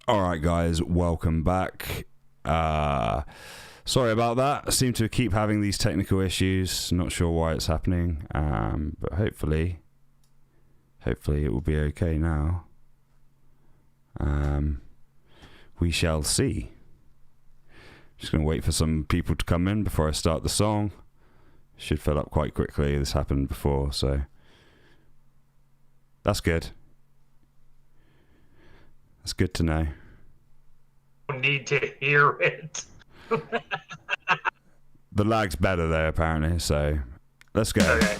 Alright guys, welcome back. Sorry about that. I seem to keep having these technical issues. Not sure why it's happening. But hopefully it will be okay now. We shall see. Just going to wait for some people to come in before I start the song. Should fill up quite quickly. This happened before, so that's good. That's good to know. Need to hear it. The lag's better there, apparently, so let's go. Okay.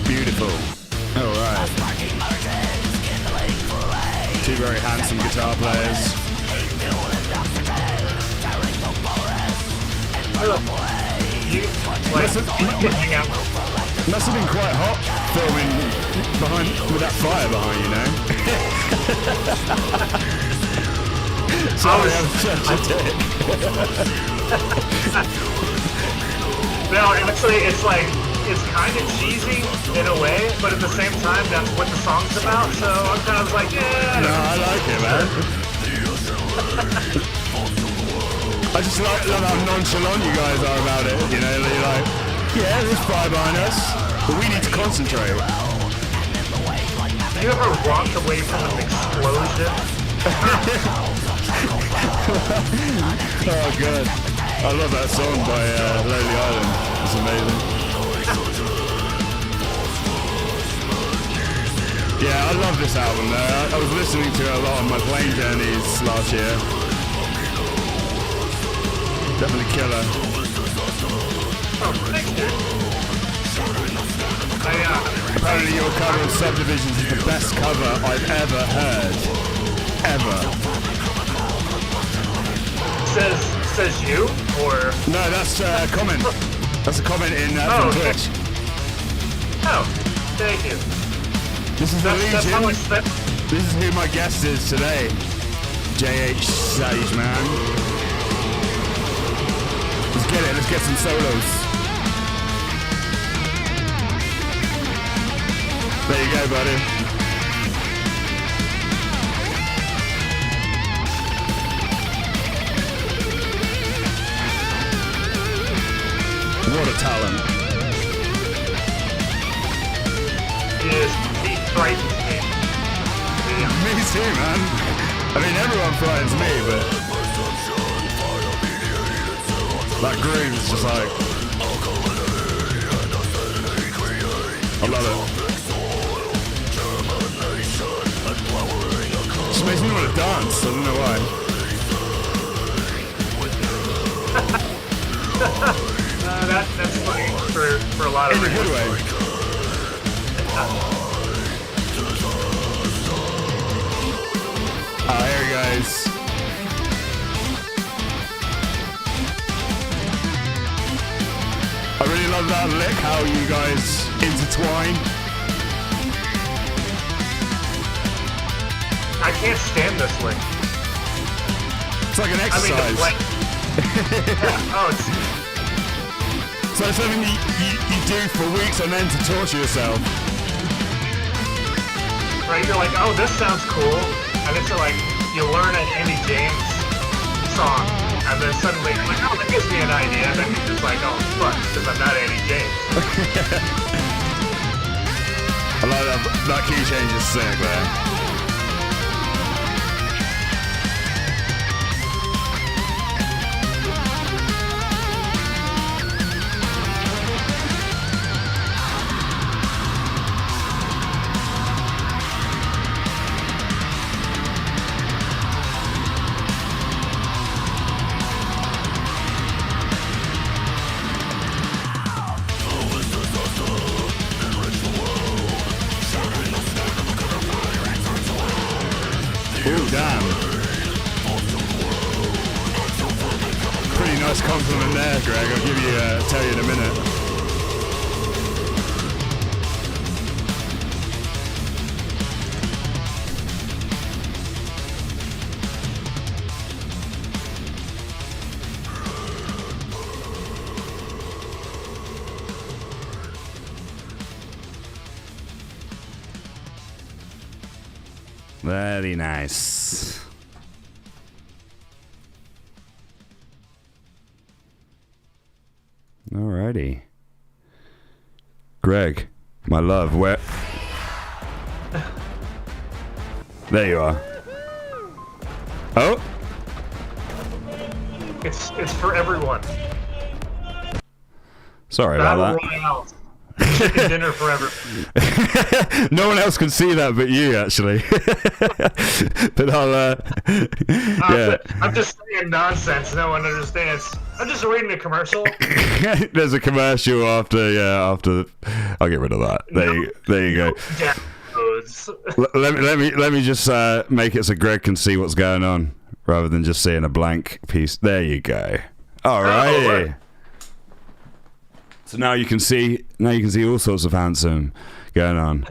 Beautiful. All right. Two very handsome guitar players. Must have been quite hot filming behind with that fire behind you, know. Sorry, I'm such a dick. No, actually, it's like, it's kind of cheesy in a way, but at the same time, that's what the song's about, so I'm kind of like, yeah. No, I like it, man. I just love how nonchalant you guys are about it, you know, you're like, yeah, there's fire behind us, but we need to concentrate. Have you ever walked away from an explosion? Oh, good. I love that song by Lonely Island. It's amazing. Yeah, I love this album though. I was listening to it a lot on my plane journeys last year. Definitely killer. Oh, thanks, dude. Apparently your cover of Subdivisions is the best cover I've ever heard. Ever. Says you, or? No, that's a comment. That's a comment in from Twitch. Oh, thank you. This is Allegiant. This is who my guest is today. JH Sage, man. Let's get it. Let's get some solos. There you go, buddy. What a talent. He frightens me. Me too, man. I mean, everyone frightens me, but that groove is just like, I love it. Just makes me want to dance. I don't know why. That's funny for a lot of In a reasons. good way. Oh, here he goes. I really love that lick, how you guys intertwine. I can't stand this lick. It's like an I exercise. mean, yeah. Oh, it's... So it's something you do for weeks and then to torture yourself. Right, you're like, oh, this sounds cool. And it's like, you learn an Andy James song. And then suddenly you're like, oh, that gives me an idea. And then you're just like, oh, fuck, because I'm not Andy James. I like that key change is sick there. Ooh, damn. Pretty nice compliment there, Greg. I'll tell you in a minute. Very nice. Alrighty. Greg, my love, where... There you are. Oh! It's for everyone. Sorry about Battle that. Royale. Chicken dinner for everyone. No one else can see that but you, actually. But I'll, yeah. I'm just saying nonsense. No one understands. I'm just reading a commercial. There's a commercial after, I'll get rid of that. There you go. Let me just make it so Greg can see what's going on rather than just seeing a blank piece. There you go. All right. So now you can see all sorts of handsome going on.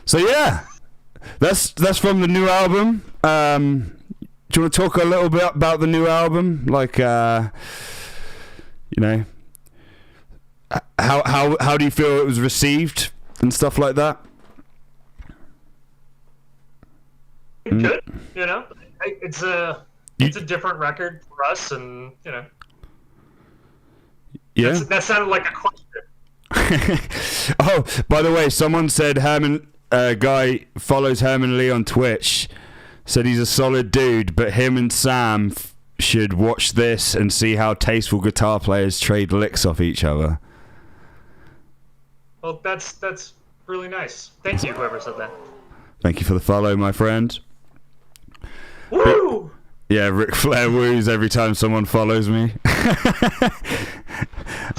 So yeah, that's from the new album. Do you want to talk a little bit about the new album? Like, how do you feel it was received and stuff like that? Good, it's a different record for us, and yeah. That sounded like a question. Oh, by the way, someone said Herman, guy follows Herman Lee on Twitch, said he's a solid dude, but him and Sam should watch this and see how tasteful guitar players trade licks off each other. Well, that's really nice. Thank you, whoever said that. Thank you for the follow, my friend. Woo! Yeah, Ric Flair woos every time someone follows me.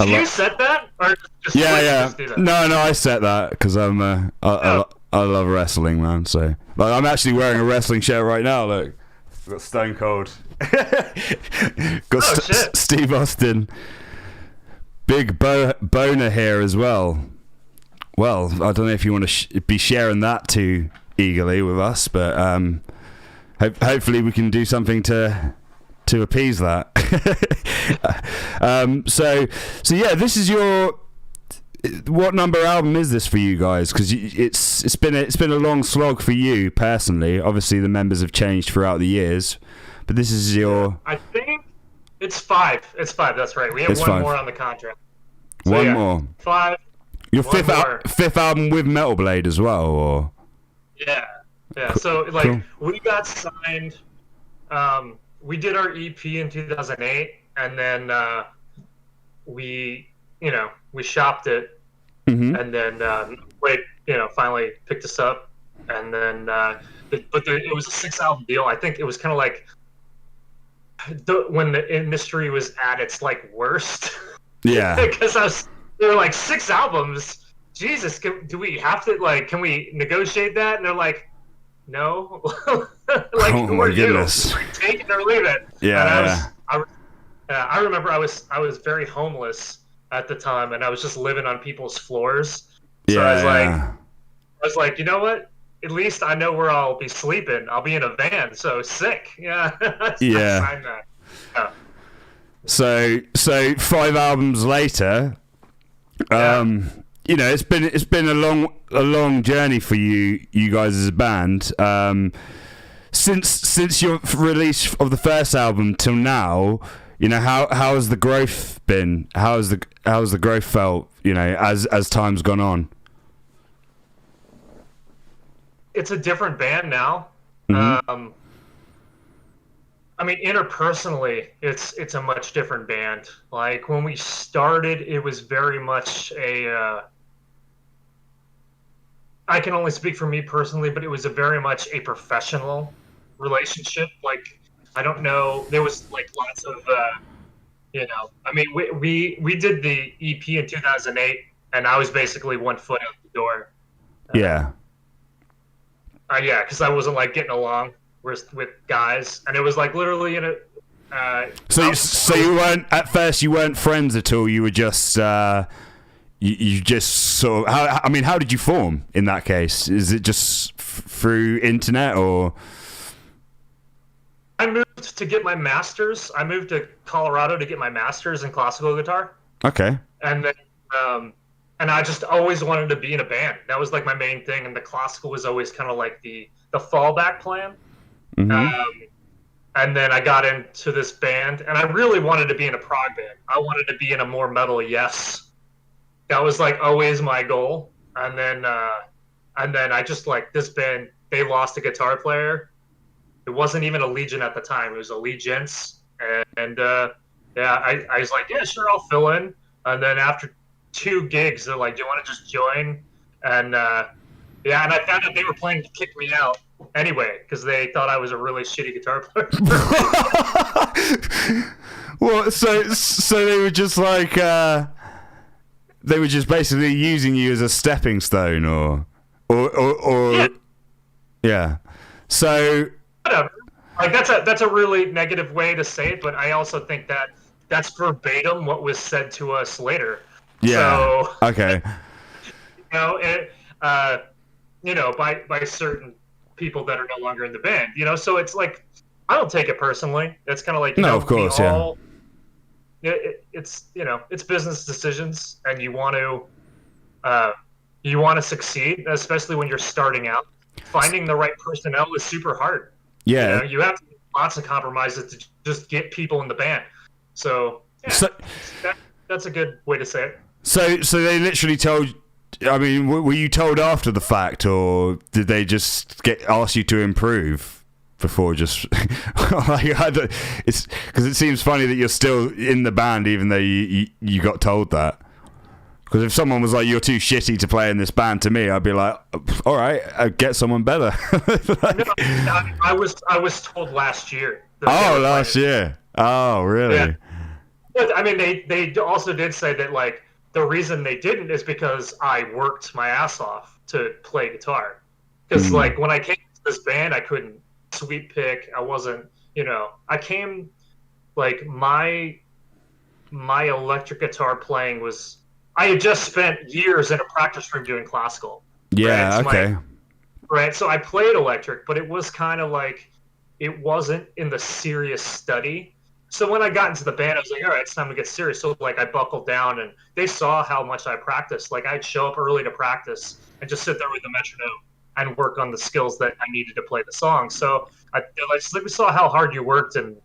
You said that? Or just yeah. do that? No, I said that because I love wrestling, man. So, like, I'm actually wearing a wrestling shirt right now. Look, I've got Stone Cold. Got shit. Steve Austin. Big boner here as well. Well, I don't know if you want to be sharing that too eagerly with us, but hopefully we can do something to appease that. So yeah, this is your... What number album is this for you guys? Because it's been a long slog for you personally. Obviously, the members have changed throughout the years, but this is your... I think it's 5. It's 5. That's right. We have one more on the contract. So, one more. 5. Your fifth album with Metal Blade as well, or? Yeah. So cool. We got signed. We did our EP in 2008, and then we shopped it, and then Wade, finally picked us up, and then it was a 6-album deal. I think it was kind of like when the industry was at its worst. Yeah. Because there were 6 albums. Jesus, do we have to can we negotiate that? And they're like, no. Oh my goodness. Take it or leave it. Yeah. And I remember I was very homeless at the time, and I was just living on people's floors. So I was like, you know what? At least I know where I'll be sleeping. I'll be in a van. So sick. Yeah. Yeah. I signed that. Yeah. So 5 albums later, it's been a long journey for you guys as a band. Since your release of the first album till now, how has the growth been? How's the growth felt? As time's gone on. It's a different band now. I mean, interpersonally, it's a much different band. Like, when we started, it was very much I can only speak for me personally, but it was very much a professional relationship. Like, I don't know, there was lots of, I mean, we did the EP in 2008, and I was basically one foot out the door. Yeah. Yeah, because I wasn't getting along with guys, and it was literally in a. So you weren't at first. You weren't friends at all. You were just. You just sort of. How did you form in that case? Is it just through internet or? I moved to get my master's. I moved to Colorado to get my master's in classical guitar. Okay. And then, and I just always wanted to be in a band. That was my main thing, and the classical was always kind of the the fallback plan. And then I got into this band, and I really wanted to be in a prog band. I wanted to be in a more metal Yes. That was like always my goal. And then I just like this band. They lost a guitar player. It wasn't even Allegiant at the time. It was Allegiants. And I was like, yeah, sure, I'll fill in. And then after 2 gigs, they're like, do you want to just join? And and I found out they were planning to kick me out anyway because they thought I was a really shitty guitar player. Well, so they were just like they were just basically using you as a stepping stone, or yeah. So whatever. Like that's a really negative way to say it, but I also think that that's verbatim what was said to us later. Yeah. So, okay. By certain people that are no longer in the band, so it's like I don't take it personally. It's kind of like of course, yeah. It's business decisions, and you want to succeed, especially when you're starting out. Finding the right personnel is super hard. Yeah, you have to make lots of compromises to just get people in the band. So, that's a good way to say it. So they literally told. I mean, were you told after the fact, or did they just ask you to improve before just? It's because it seems funny that you're still in the band even though you got told that. Because if someone was like, "You're too shitty to play in this band," to me, I'd be like, "All right, get someone better." I was told last year. Last year. Oh, really? Yeah. But I mean, they also did say that like the reason they didn't is because I worked my ass off to play guitar. Because like when I came to this band, I couldn't sweep pick. I wasn't, I came like my electric guitar playing was. I had just spent years in a practice room doing classical. Yeah, right? Okay. Right, so I played electric, but it was kind of like, it wasn't in the serious study. So when I got into the band, I was like, all right, it's time to get serious. So like I buckled down, and they saw how much I practiced. Like I'd show up early to practice and just sit there with the metronome and work on the skills that I needed to play the song. So we saw how hard you worked and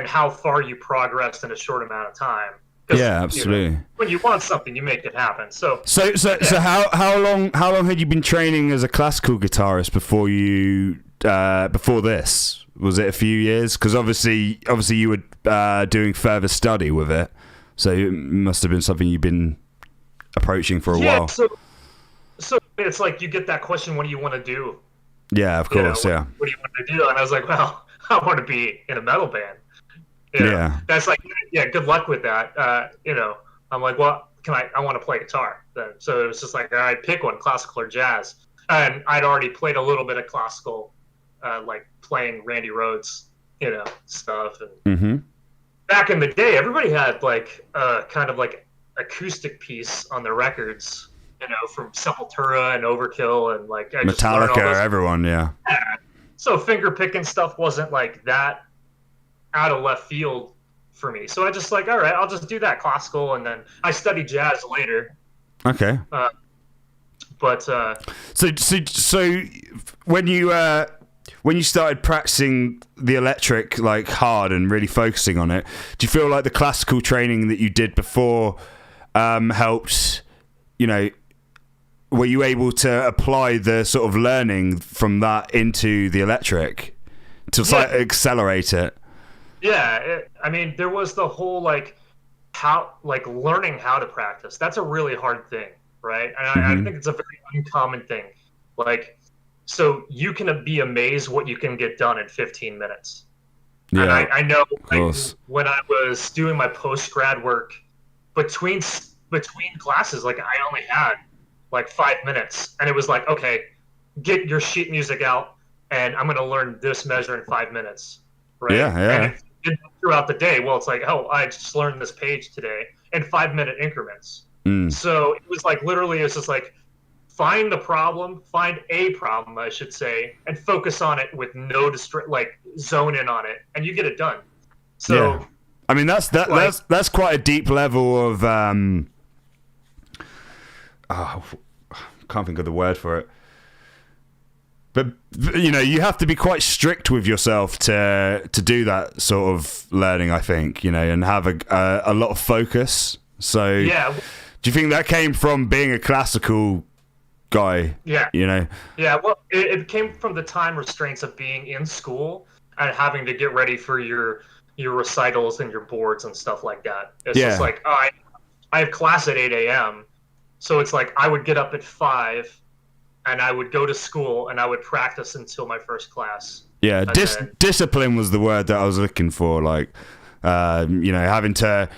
how far you progressed in a short amount of time. Yeah, absolutely. When you want something, you make it happen. So how long had you been training as a classical guitarist before this? Was it a few years? Because obviously you were doing further study with it, so it must have been something you've been approaching for a while. So it's like you get that question, what do you want to do? Yeah, of course. What do you want to do? And I was like, well, I want to be in a metal band. Yeah. That's like, good luck with that. I'm like, well, I want to play guitar then. So it was just like, all right, pick one, classical or jazz. And I'd already played a little bit of classical, like playing Randy Rhoads, stuff. And back in the day, everybody had like kind of like acoustic piece on their records, from Sepultura and Overkill and like Metallica, everyone, yeah. So finger picking stuff wasn't like that out of left field for me. So I just like, all right, I'll just do that classical, and then I studied jazz later. Okay. So when you started practicing the electric like hard and really focusing on it, do you feel like the classical training that you did before helped? Were you able to apply the sort of learning from that into the electric to accelerate it? Yeah, I mean, there was the whole learning how to practice. That's a really hard thing, right? And I think it's a very uncommon thing. Like, so you can be amazed what you can get done in 15 minutes. Yeah, and I know when I was doing my post-grad work, between classes, like I only had like 5 minutes, and it was like, okay, get your sheet music out, and I'm going to learn this measure in 5 minutes. Right? Yeah. And throughout the day, well, it's like, oh, I just learned this page today in 5 minute increments. So it was like literally, it's just like find a problem, I should say, and focus on it with no zone in on it, and you get it done. So, yeah. I mean, that's quite a deep level of I can't think of the word for it. But you have to be quite strict with yourself to do that sort of learning, I think, and have a lot of focus. So yeah. Do you think that came from being a classical guy? Yeah. Yeah, well, it came from the time restraints of being in school and having to get ready for your recitals and your boards and stuff like that. It's just like, I have class at 8 a.m. So it's like I would get up at 5 and I would go to school and I would practice until my first class. Yeah, discipline was the word that I was looking for. Like, having to,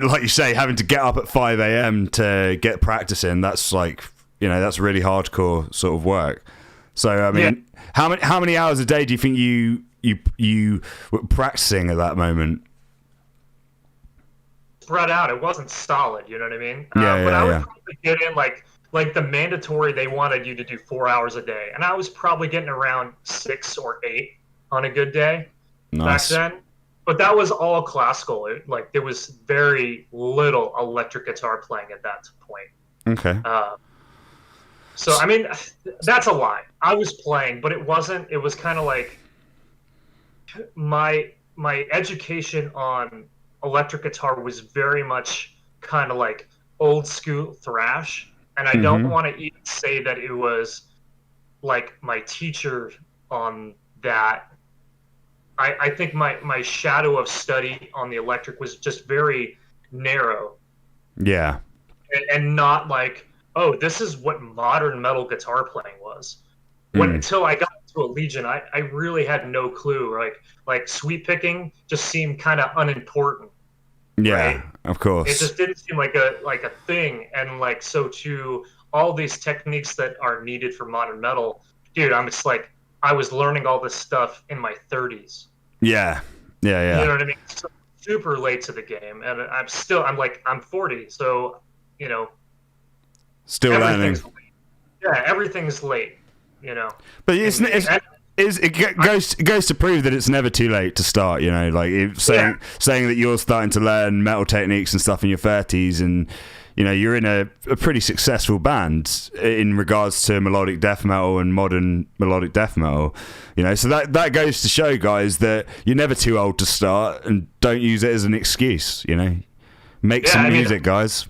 like you say, having to get up at 5 a.m. to get practice in. That's like, that's really hardcore sort of work. So I mean, how many hours a day do you think you were practicing at that moment? Spread out. It wasn't solid. You know what I mean? But I would probably get in like the mandatory. They wanted you to do 4 hours a day, and I was probably getting around 6 or 8 on a good day back then. But that was all classical. There was very little electric guitar playing at that point. Okay. So I mean, that's a lie. I was playing, but it wasn't. It was kind of like my education on electric guitar was very much kind of like old school thrash, and I don't want to even say that it was like my teacher on that. I think my shadow of study on the electric was just very narrow. Yeah. And not like, oh, this is what modern metal guitar playing was. Until I got to Allegiant, I really had no clue. Like sweep picking just seemed kind of unimportant. Yeah, right? Of course. It just didn't seem like a thing. And like, so to all these techniques that are needed for modern metal, dude, I'm just like, I was learning all this stuff in my 30s. Yeah. You know what I mean? So super late to the game, and I'm 40, so still learning. Late. Yeah, everything's late. But it goes to prove that it's never too late to start. Like saying that you're starting to learn metal techniques and stuff in your 30s, and you're in a pretty successful band in regards to melodic death metal and modern melodic death metal. So that goes to show, guys, that you're never too old to start, and don't use it as an excuse. Make some music, guys.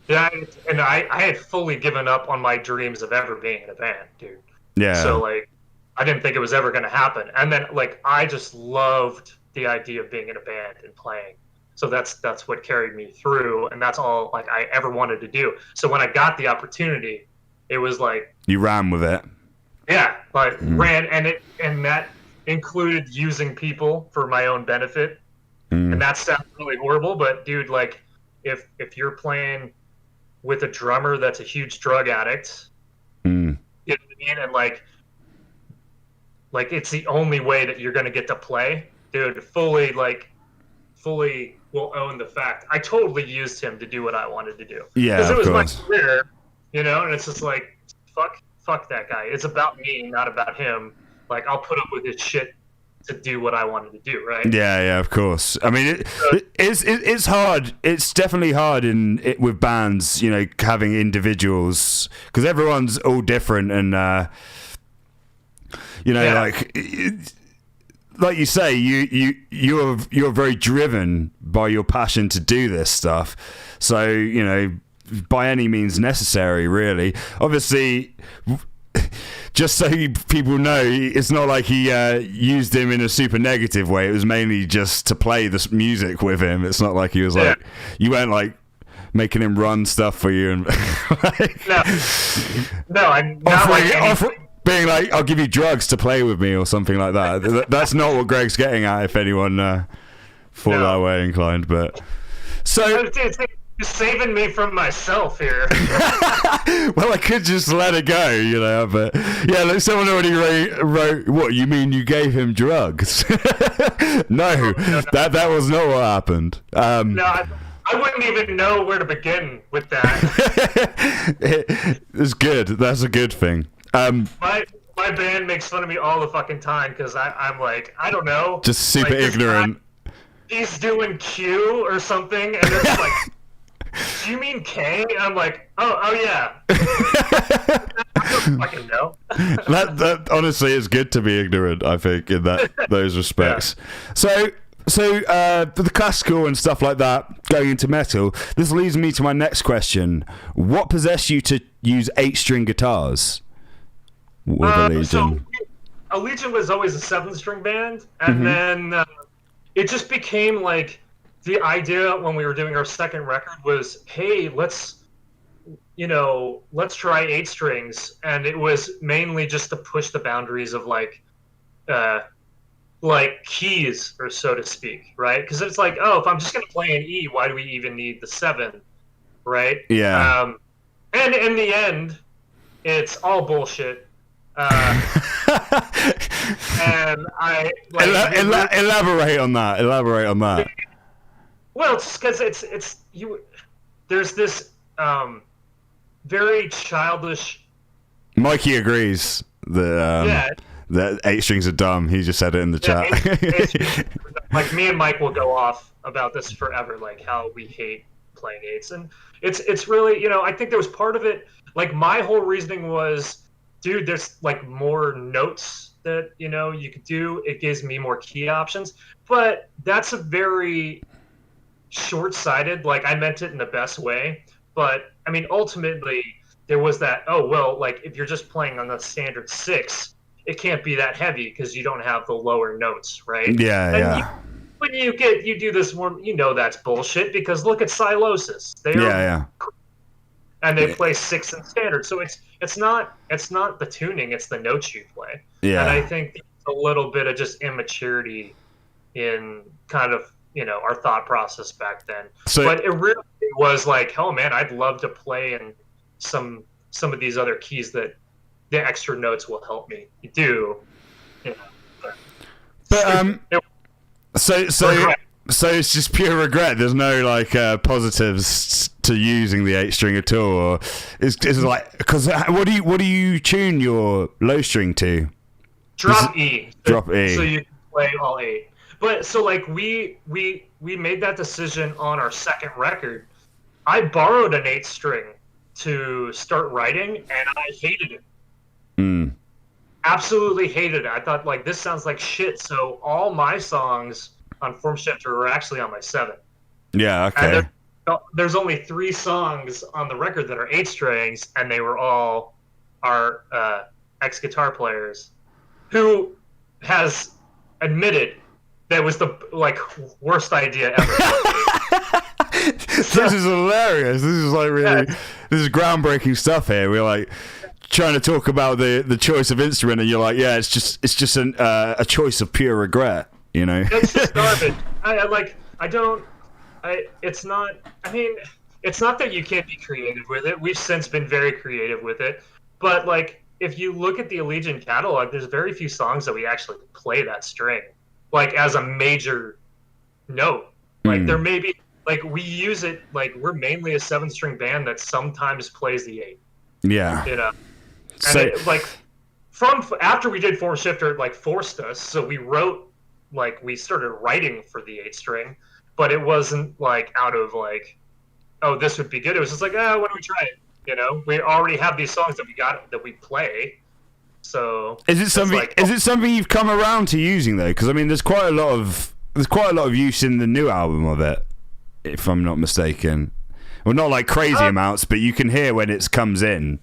Yeah, and I had fully given up on my dreams of ever being in a band, dude. Yeah. So like, I didn't think it was ever going to happen, and then like I just loved the idea of being in a band and playing. So that's what carried me through, and that's all like I ever wanted to do. So when I got the opportunity, it was like you ran with it. Yeah, like ran, and that included using people for my own benefit. And that sounds really horrible, but dude, like if you're playing with a drummer that's a huge drug addict, you know what I mean? And like it's the only way that you're gonna get to play, dude. Fully will own the fact I totally used him to do what I wanted to do. Yeah, because it was course. my career, and it's just like fuck that guy. It's about me, not about him. Like I'll put up with his shit to do what I wanted to do, right? Yeah, of course. I mean, it's hard. It's definitely hard with bands, having individuals, because everyone's all different, and like you say, you're very driven by your passion to do this stuff. So by any means necessary, really. Obviously, just so people know, it's not like he used him in a super negative way. It was mainly just to play this music with him. It's not like he was like, you weren't like making him run stuff for you and like, no, I'm not being like, I'll give you drugs to play with me or something like that. That's not what Greg's getting at, if anyone thought that way inclined. But so you're saving me from myself here. Well, I could just let it go, but yeah, like someone already wrote, what, you mean you gave him drugs? No, that was not what happened. No, I wouldn't even know where to begin with that. It's good. That's a good thing. My band makes fun of me all the fucking time because I'm like, I don't know. Just super ignorant. He's doing Q or something, and it's like, do you mean K? I'm like, oh yeah. I don't fucking know. that honestly is good to be ignorant, I think, in those respects. Yeah. So for the classical and stuff like that, going into metal, this leads me to my next question. What possessed you to use 8-string guitars with Allegiant? So Allegiant was always a 7-string band, and then it just became like the idea when we were doing our second record was, hey, let's try 8 strings, and it was mainly just to push the boundaries of like keys, or so to speak, right? Because it's like, oh, if I'm just going to play an E, why do we even need the 7, right? Yeah. And in the end, it's all bullshit. And I elaborate on that. Well, it's because it's you. There's this very childish. Mikey agrees that. That 8 strings are dumb. He just said it in the chat. 8 like me and Mike will go off about this forever, like how we hate playing 8s, and it's really, I think there was part of it. Like my whole reasoning was, dude, there's like more notes that you could do. It gives me more key options, but that's a very short-sighted. Like I meant it in the best way, but I mean ultimately there was that. Oh well, like if you're just playing on the standard 6. It can't be that heavy because you don't have the lower notes, right? Yeah. When you do this more, that's bullshit, because look at Silosis. And they play 6 in standard, so it's not the tuning, it's the notes you play. Yeah. And I think there's a little bit of just immaturity in kind of our thought process back then. But it really was like, oh man, I'd love to play in some of these other keys that the extra notes will help me do. So it's just pure regret. There's no like positives to using the 8-string at all, or is like, because what do you tune your low string to? Drop E. Drop E. So you can play all 8. But so like we made that decision on our second record. I borrowed an 8-string to start writing, and I hated it. Absolutely hated it. I thought, like, this sounds like shit. So all my songs on Form Shifter were actually on my 7. Yeah, okay. And there's only 3 songs on the record that are 8 strings, and they were all our ex-guitar players, who has admitted that was the worst idea ever. This is hilarious. This is like really, this is groundbreaking stuff here. We're like trying to talk about the choice of instrument, and you're like, yeah, it's just a choice of pure regret, It's just garbage. It's not that you can't be creative with it. We've since been very creative with it, but like if you look at the Allegiant catalog, there's very few songs that we actually play that string like as a major note. Like there may be, like we use it, like we're mainly a 7-string band that sometimes plays the 8. Yeah. And so, from after we did Form Shifter, it like forced us. So we wrote, like we started writing for the 8-string, but it wasn't like out of like, oh, this would be good. It was just like, why don't we try it? We already have these songs that we play. So is it something you've come around to using though? Because I mean, there's quite a lot of use in the new album of it, if I'm not mistaken. Well, not like crazy amounts, but you can hear when it comes in.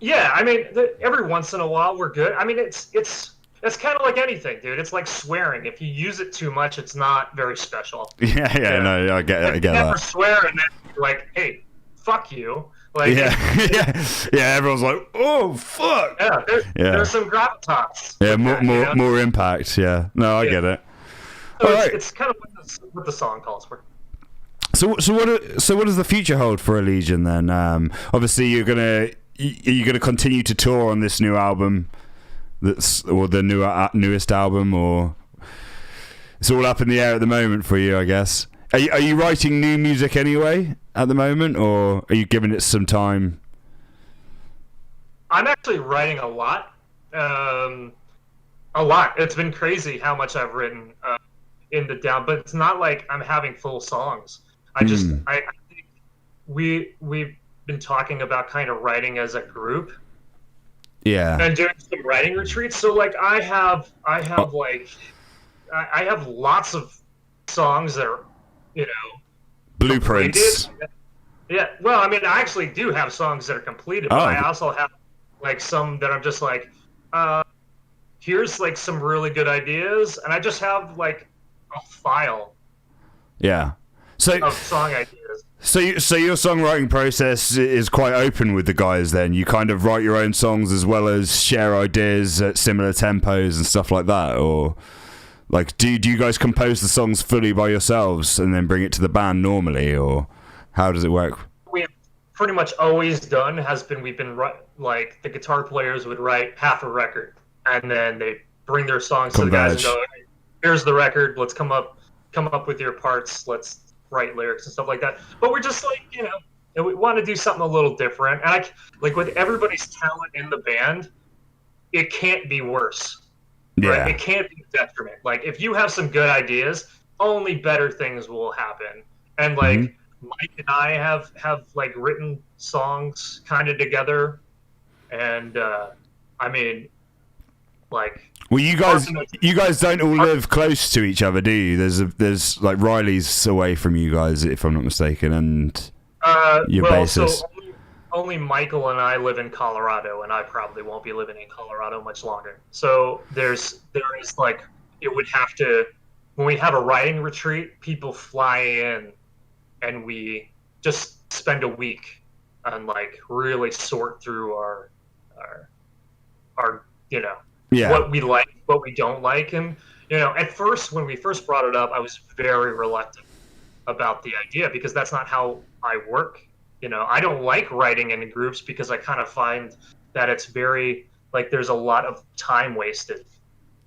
Yeah, I mean, every once in a while we're good. I mean, it's kind of like anything, dude. It's like swearing. If you use it too much, it's not very special. Yeah. No, I get that. Never swear, and then you're like, hey, fuck you. Like, yeah. Everyone's like, oh, fuck. There's some gravitas. Yeah, more impact. Yeah, no, I get it. So it's kind of what the song calls for. So what does the future hold for Allegiant then? Obviously, you're gonna continue to tour on this new album, or the newest album, or it's all up in the air at the moment for you, I guess. Are you writing new music anyway at the moment, or are you giving it some time? I'm actually writing a lot. It's been crazy how much I've written in the down, but it's not like I'm having full songs. I think we've been talking about kind of writing as a group. Yeah. And doing some writing retreats. So like I have lots of songs that are, blueprints. Completed. Yeah. Well, I mean, I actually do have songs that are completed, but I also have like some that I'm just like, here's like some really good ideas, and I just have like a file. Yeah. Of song ideas. So your songwriting process is quite open with the guys then? You kind of write your own songs as well as share ideas at similar tempos and stuff like that? Or like do you guys compose the songs fully by yourselves and then bring it to the band normally, or how does it work? We've pretty much always done we've been like the guitar players would write half a record and then they bring their songs to the guys and go, here's the record, let's come up with your parts, let's write lyrics and stuff like that. But we're just like, we want to do something a little different. And like with everybody's talent in the band, it can't be worse. Yeah. Right? It can't be a detriment. Like if you have some good ideas, only better things will happen. And like Mike and I have like written songs kind of together. And I mean, like, well, you guys don't all live close to each other, do you? There's like Riley's away from you guys, if I'm not mistaken, and your bassist. So only Michael and I live in Colorado, and I probably won't be living in Colorado much longer. So there is like, it would have to, when we have a writing retreat, people fly in, and we just spend a week and like really sort through our what we like, what we don't like. And, at first, when we first brought it up, I was very reluctant about the idea because that's not how I work. I don't like writing in groups because I kind of find that it's very, like, there's a lot of time wasted.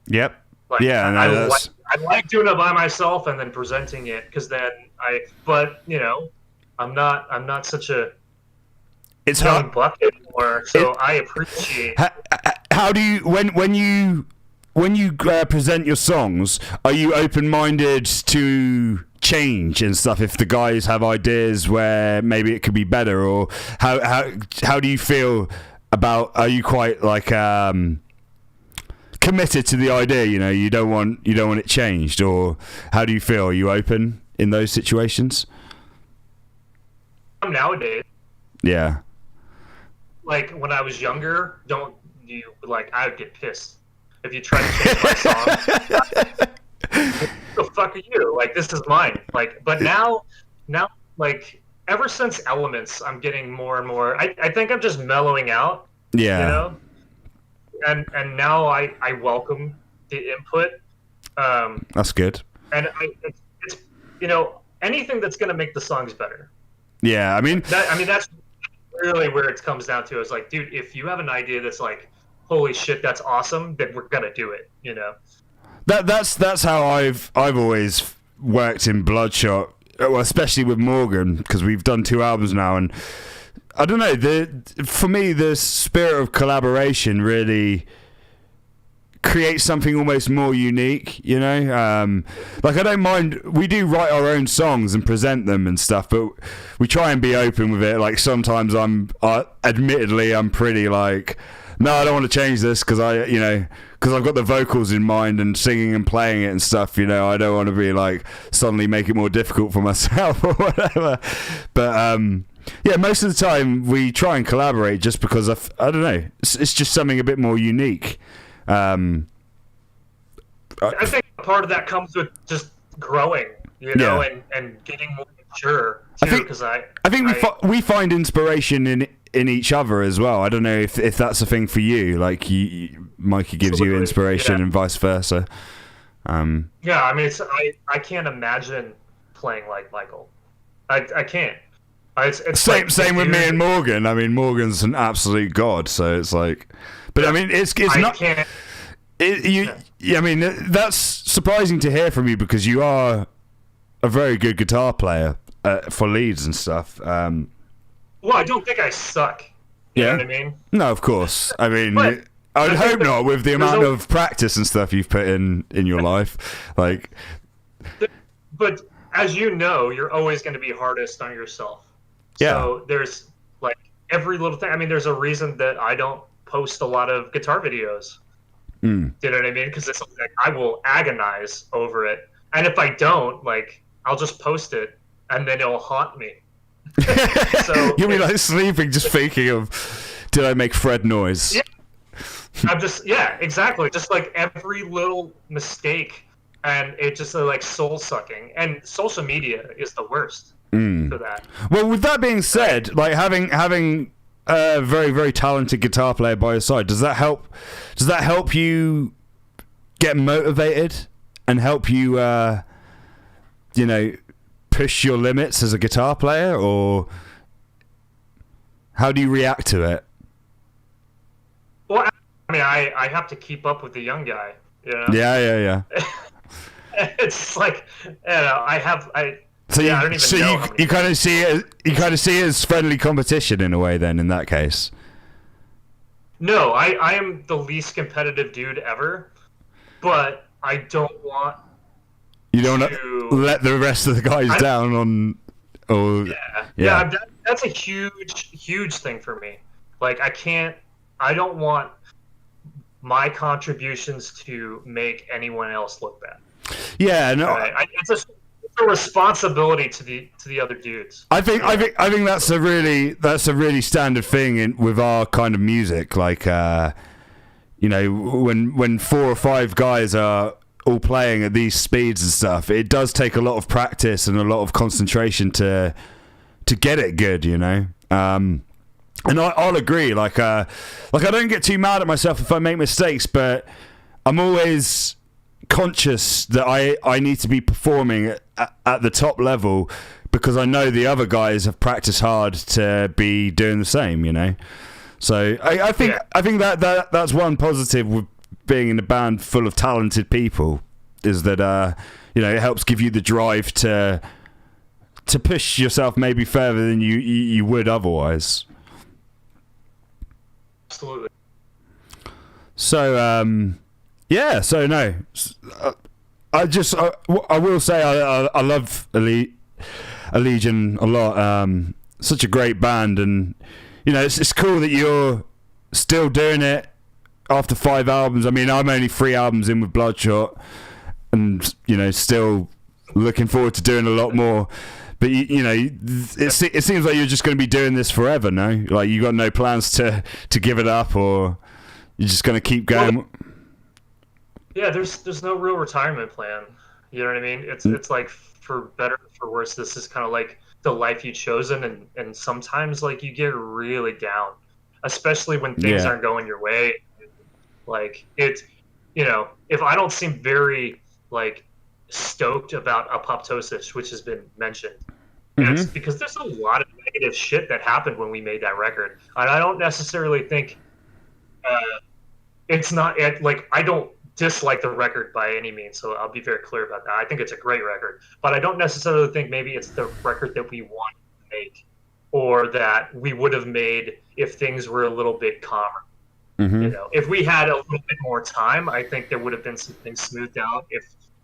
Yep. Like, yeah. I like doing it by myself and then presenting it because then I'm not such a young buck anymore, so I appreciate. How do you when you present your songs? Are you open-minded to change and stuff if the guys have ideas where maybe it could be better, or how do you feel about? Are you quite like committed to the idea? You don't want it changed, or how do you feel? Are you open in those situations? Nowadays, yeah. Like when I was younger, I would get pissed if you try to change my song. Who the fuck are you? Like, this is mine. Like, but now, like, ever since Elements, I'm getting more and more. I think I'm just mellowing out. Yeah. And now I welcome the input. That's good. And it's anything that's gonna make the songs better. Yeah, I mean that's really where it comes down to. Is like, dude, if you have an idea that's like, holy shit, that's awesome, then we're gonna do it. That's how I've always worked in Bloodshot, well, especially with Morgan, because we've done 2 albums now, and I don't know, for me the spirit of collaboration really creates something almost more unique, like I don't mind, we do write our own songs and present them and stuff, but we try and be open with it. Like sometimes admittedly I'm pretty like, no, I don't want to change this because because I've got the vocals in mind and singing and playing it and stuff, I don't want to be like suddenly make it more difficult for myself or whatever. But yeah, most of the time we try and collaborate just because I don't know, it's just something a bit more unique. I think part of that comes with just growing, and getting more mature too. I think we find inspiration in each other as well. I don't know if that's a thing for you. Like Mikey gives you inspiration and vice versa. Yeah, I mean, I can't imagine playing like Michael. I can't. It's same with me and Morgan. I mean, Morgan's an absolute god, so it's like. But I mean, it's not. Can't. I mean, that's surprising to hear from you because you are a very good guitar player for leads and stuff. Well, I don't think I suck. You know what I mean? No, of course. I mean, I'd hope not with the amount of practice and stuff you've put in your life. Like, but as you know, you're always going to be hardest on yourself. So there's like every little thing. I mean, there's a reason that I don't post a lot of guitar videos. Do you know what I mean? Because it's something like I will agonize over it, and if I don't, like, I'll just post it, and then it'll haunt me. So you'll be like sleeping, just thinking of, did I make Fred noise? Yeah. Exactly. Just like every little mistake, and it just like soul sucking. And social media is the worst for that. Well, with that being said, like having a very, very talented guitar player by your side, does that help? Does that help you get motivated and help you, push your limits as a guitar player, or how do you react to it? Well, I mean, I have to keep up with the young guy. You know? Yeah. It's like, I So I don't even know. You kind of see it as friendly competition in a way. Then in that case, no, I am the least competitive dude ever, but I don't want. You don't let the rest of the guys down on. Or yeah. That's a huge thing for me. Like I don't want my contributions to make anyone else look bad. Yeah, no. Right? It's a responsibility to the other dudes. I think that's a really standard thing with our kind of music. Like, when 4 or 5 guys are all playing at these speeds and stuff, it does take a lot of practice and a lot of concentration to get it good. And I'll agree. Like I don't get too mad at myself if I make mistakes, but I'm always conscious that I need to be performing at the top level, because I know the other guys have practiced hard to be doing the same. So I think that's one positive with being in a band full of talented people, is that it helps give you the drive to push yourself maybe further than you would otherwise. Absolutely. So so no, I will say I love Allegiant a lot. Such a great band, and it's cool that you're still doing it after 5 albums. I mean, I'm only 3 albums in with Bloodshot, and still looking forward to doing a lot more. But it seems like you're just going to be doing this forever, no? Like, you got no plans to give it up, or you're just going to keep going. Well, yeah, there's no real retirement plan. You know what I mean? It's like, for better or for worse, this is kind of like the life you've chosen, and sometimes like you get really down, especially when things aren't going your way. Like, it's, if I don't seem very like stoked about apoptosis, which has been mentioned, it's because there's a lot of negative shit that happened when we made that record, and I don't necessarily think it's not like, I don't dislike the record by any means, so I'll be very clear about that. I think it's a great record, but I don't necessarily think maybe it's the record that we want to make, or that we would have made if things were a little bit calmer. If we had a little bit more time, I think there would have been some things smoothed out.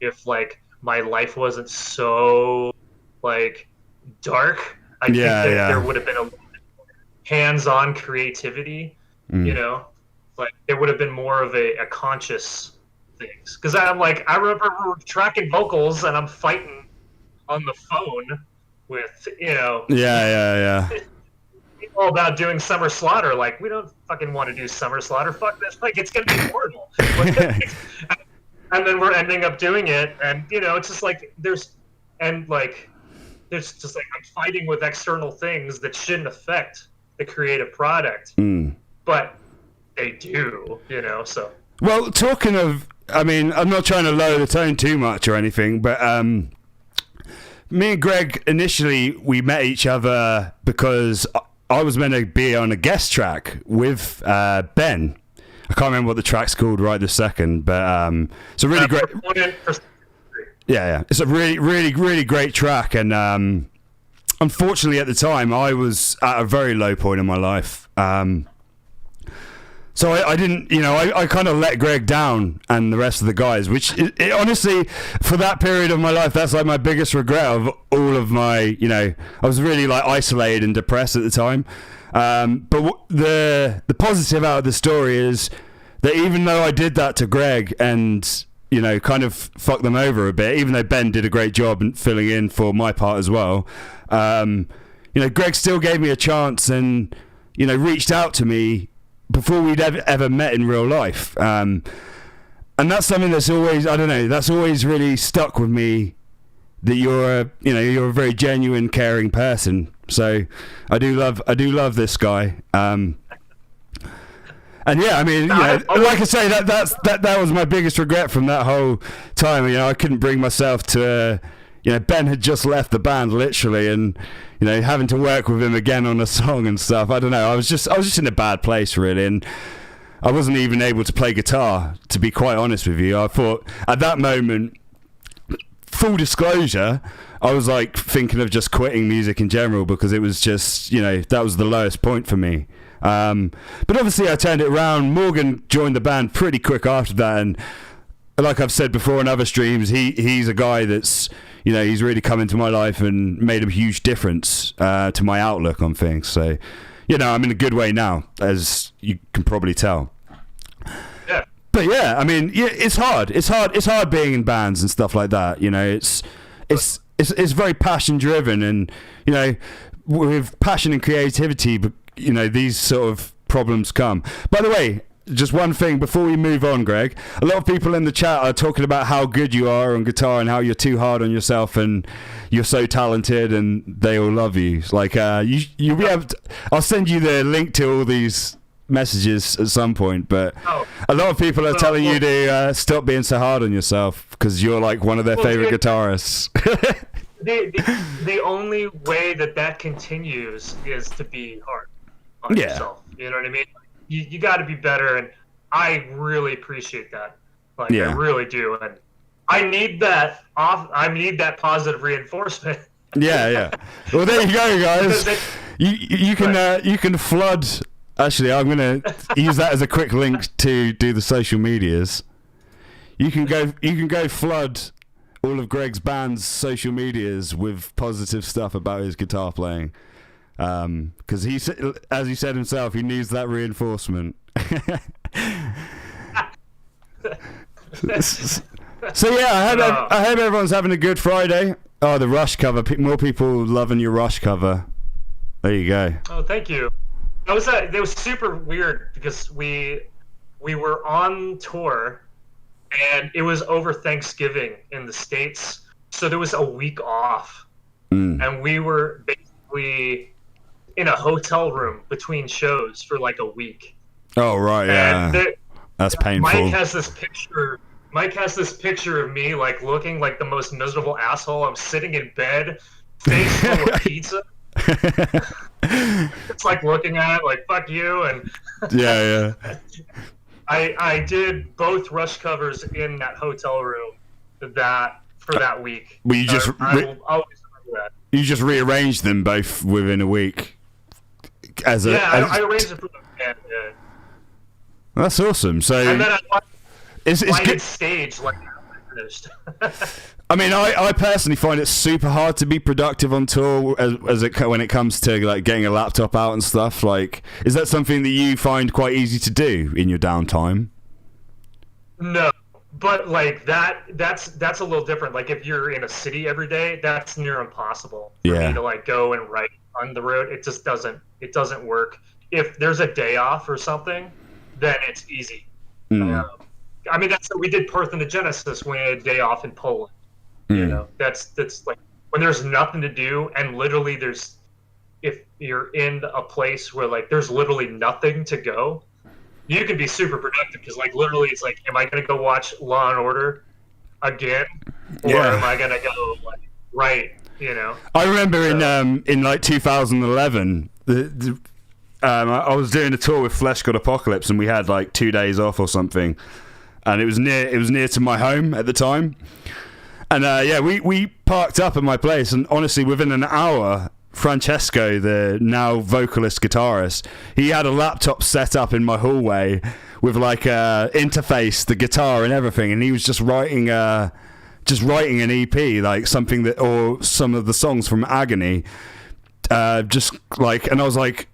If like my life wasn't so like dark, I think that there would have been a little bit more hands-on creativity. Like there would have been more of a conscious things. Because I remember we were tracking vocals, and I'm fighting on the phone with all about doing Summer Slaughter. Like, we don't fucking want to do Summer Slaughter. Fuck this. Like, it's gonna be horrible. And then we're ending up doing it, and it's just like there's just like, I'm fighting with external things that shouldn't affect the creative product, but they do. So. Well, talking of, I mean, I'm not trying to lower the tone too much or anything, but me and Greg, initially we met each other because I was meant to be on a guest track with Ben. I can't remember what the track's called right this second, but it's a really great. Yeah, it's a really, really, really great track, and unfortunately at the time I was at a very low point in my life. So I didn't, I kind of let Greg down and the rest of the guys, which honestly, for that period of my life, that's like my biggest regret of all of my, I was really like isolated and depressed at the time. But the positive out of the story is that even though I did that to Greg and, kind of fucked them over a bit, even though Ben did a great job in filling in for my part as well, Greg still gave me a chance and, reached out to me before we'd ever met in real life. And that's something that's always, that's always really stuck with me, that you're a very genuine, caring person. So I do love this guy. And yeah, I mean, like I say, that was my biggest regret from that whole time. I couldn't bring myself to, Ben had just left the band literally, and having to work with him again on a song and stuff. I don't know. I was just in a bad place really, and I wasn't even able to play guitar, to be quite honest with you. I thought at that moment, full disclosure, I was like thinking of just quitting music in general, because it was just, that was the lowest point for me. But obviously I turned it around. Morgan joined the band pretty quick after that, and like I've said before in other streams, he's a guy that's, he's really come into my life and made a huge difference to my outlook on things. So, I'm in a good way now, as you can probably tell. Yeah. But yeah, I mean, it's hard. It's hard being in bands and stuff like that. It's very passion driven, and with passion and creativity, these sort of problems come. By the way, just one thing before we move on, Greg. A lot of people in the chat are talking about how good you are on guitar and how you're too hard on yourself and you're so talented and they all love you. Like, you'll be able to, I'll send you the link to all these messages at some point, but a lot of people are telling you to stop being so hard on yourself because you're like one of their favorite guitarists. The only way that continues is to be hard on yourself. You know what I mean? You got to be better, and I really appreciate that. Like, I really do, and I need that positive reinforcement. Yeah. Well, there you go, guys. You can flood. Actually, I'm gonna use that as a quick link to do the social medias. You can go flood all of Greg's band's social medias with positive stuff about his guitar playing. Because he, as he said himself, he needs that reinforcement. So yeah, I hope everyone's having a good Friday. Oh, the Rush cover! More people loving your Rush cover. There you go. Oh, thank you. It was super weird because we were on tour, and it was over Thanksgiving in the States, so there was a week off, and we were basically in a hotel room between shows for like a week. Oh right, yeah. That's painful. Mike has this picture of me like looking like the most miserable asshole. I'm sitting in bed, face full of pizza. It's like looking at it like fuck you, and yeah. I did both Rush covers in that hotel room for that week. Well, you just I will always remember that. You just rearranged them both within a week. I arranged it for them. Yeah. That's awesome. So and then I it's good stage like I finished. I mean, I personally find it super hard to be productive on tour when it comes to like getting a laptop out and stuff. Like, is that something that you find quite easy to do in your downtime? No, but like that's a little different. Like if you're in a city every day, that's near impossible for me to like go and write on the road. It just doesn't work. If there's a day off or something, then it's easy. I mean, that's we did Parthenogenesis when we had a day off in Poland. That's like when there's nothing to do, and literally if you're in a place where like there's literally nothing to go, you can be super productive because like literally it's like, am I gonna go watch Law and Order again, or am I gonna go like write? I remember in like 2011, I was doing a tour with Flesh God Apocalypse, and we had like 2 days off or something, and it was near to my home at the time. And we parked up at my place, and honestly, within an hour Francesco, the now vocalist guitarist, he had a laptop set up in my hallway with like a interface, the guitar and everything, and he was just writing an EP, like something that, or some of the songs from Agony, just like, and I was like,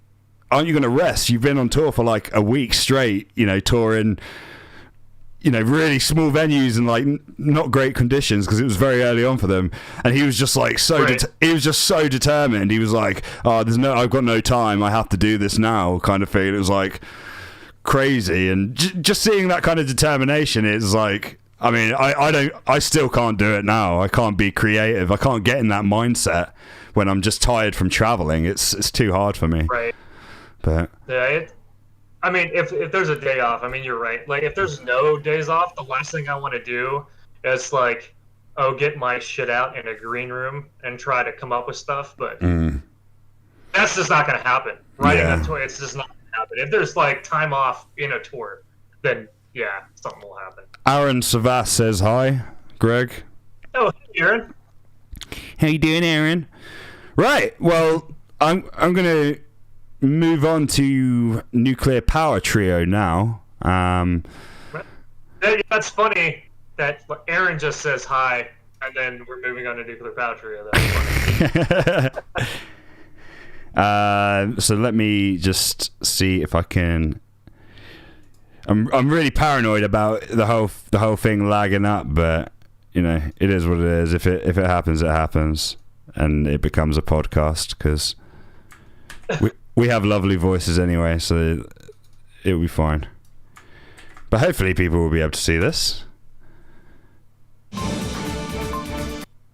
aren't you going to rest? You've been on tour for like a week straight, you know, touring, you know, really small venues and like not great conditions because it was very early on for them. And he was just like he was just so determined. He was like, "Oh, I've got no time. I have to do this now," kind of thing. It was like crazy, and just seeing that kind of determination is like, I mean, I still can't do it now. I can't be creative. I can't get in that mindset when I'm just tired from traveling. It's too hard for me. Right. But yeah, I mean, if there's a day off, I mean, you're right. Like, if there's no days off, the last thing I want to do is, like, get my shit out in a green room and try to come up with stuff. But that's just not going to happen. Writing a tour, it's just not going to happen. If there's, like, time off in a tour, then, yeah, something will happen. Aaron Savas says hi, Greg. Oh, hey, Aaron. How you doing, Aaron? Right, well, I'm going to move on to Nuclear Power Trio now. That's funny that Aaron just says hi, and then we're moving on to Nuclear Power Trio. That's funny. So let me just see if I can. I'm really paranoid about the whole thing lagging up, but you know, it is what it is. If it happens, it happens, and it becomes a podcast because we have lovely voices anyway, so it'll be fine. But hopefully people will be able to see this.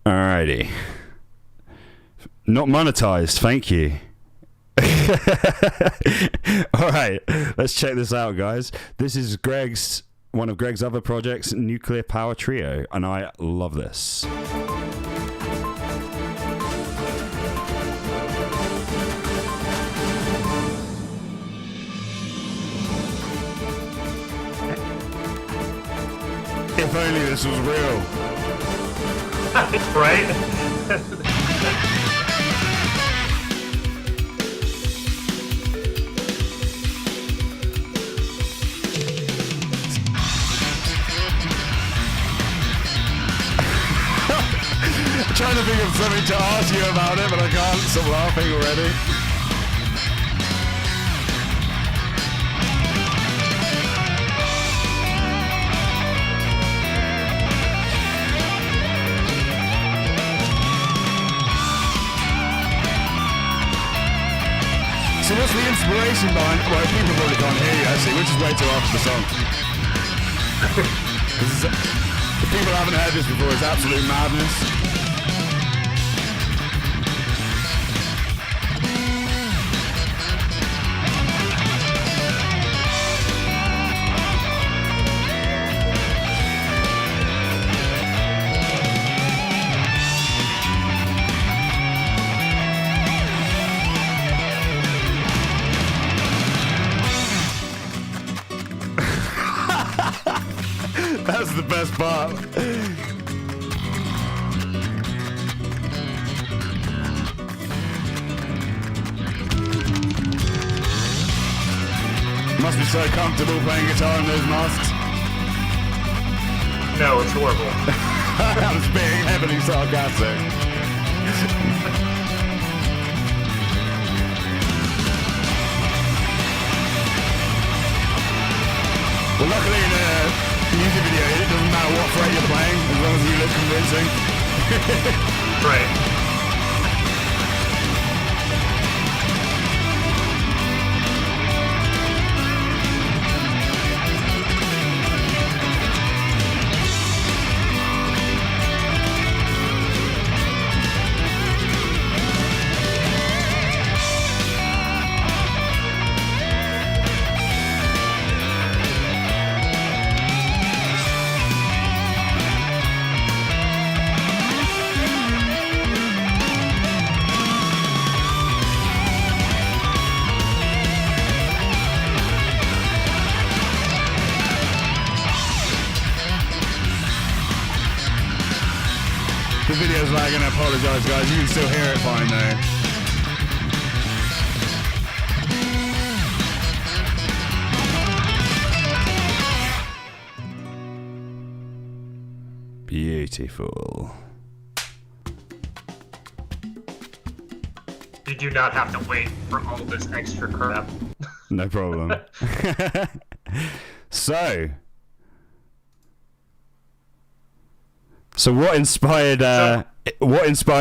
Alrighty. Not monetized, thank you. Alright, let's check this out, guys. This is one of Greg's other projects, Nuclear Power Trio, and I love this. If only this was real. Right? I'm trying to think of something to ask you about it, but I can't stop laughing already. So what's the inspiration behind... Well, people probably can't hear you, actually. We'll just wait till after the song. If people haven't heard this before, it's absolute madness. That's the best part. Must be so comfortable playing guitar in those masks. No, it's horrible. I was being heavily sarcastic. Well, luckily in a music video, it doesn't matter what fret you're playing, as long as you look convincing. Right. The video's lagging, I apologise guys, you can still hear it fine though. Beautiful. You do not have to wait for all this extra crap. No problem. So what inspired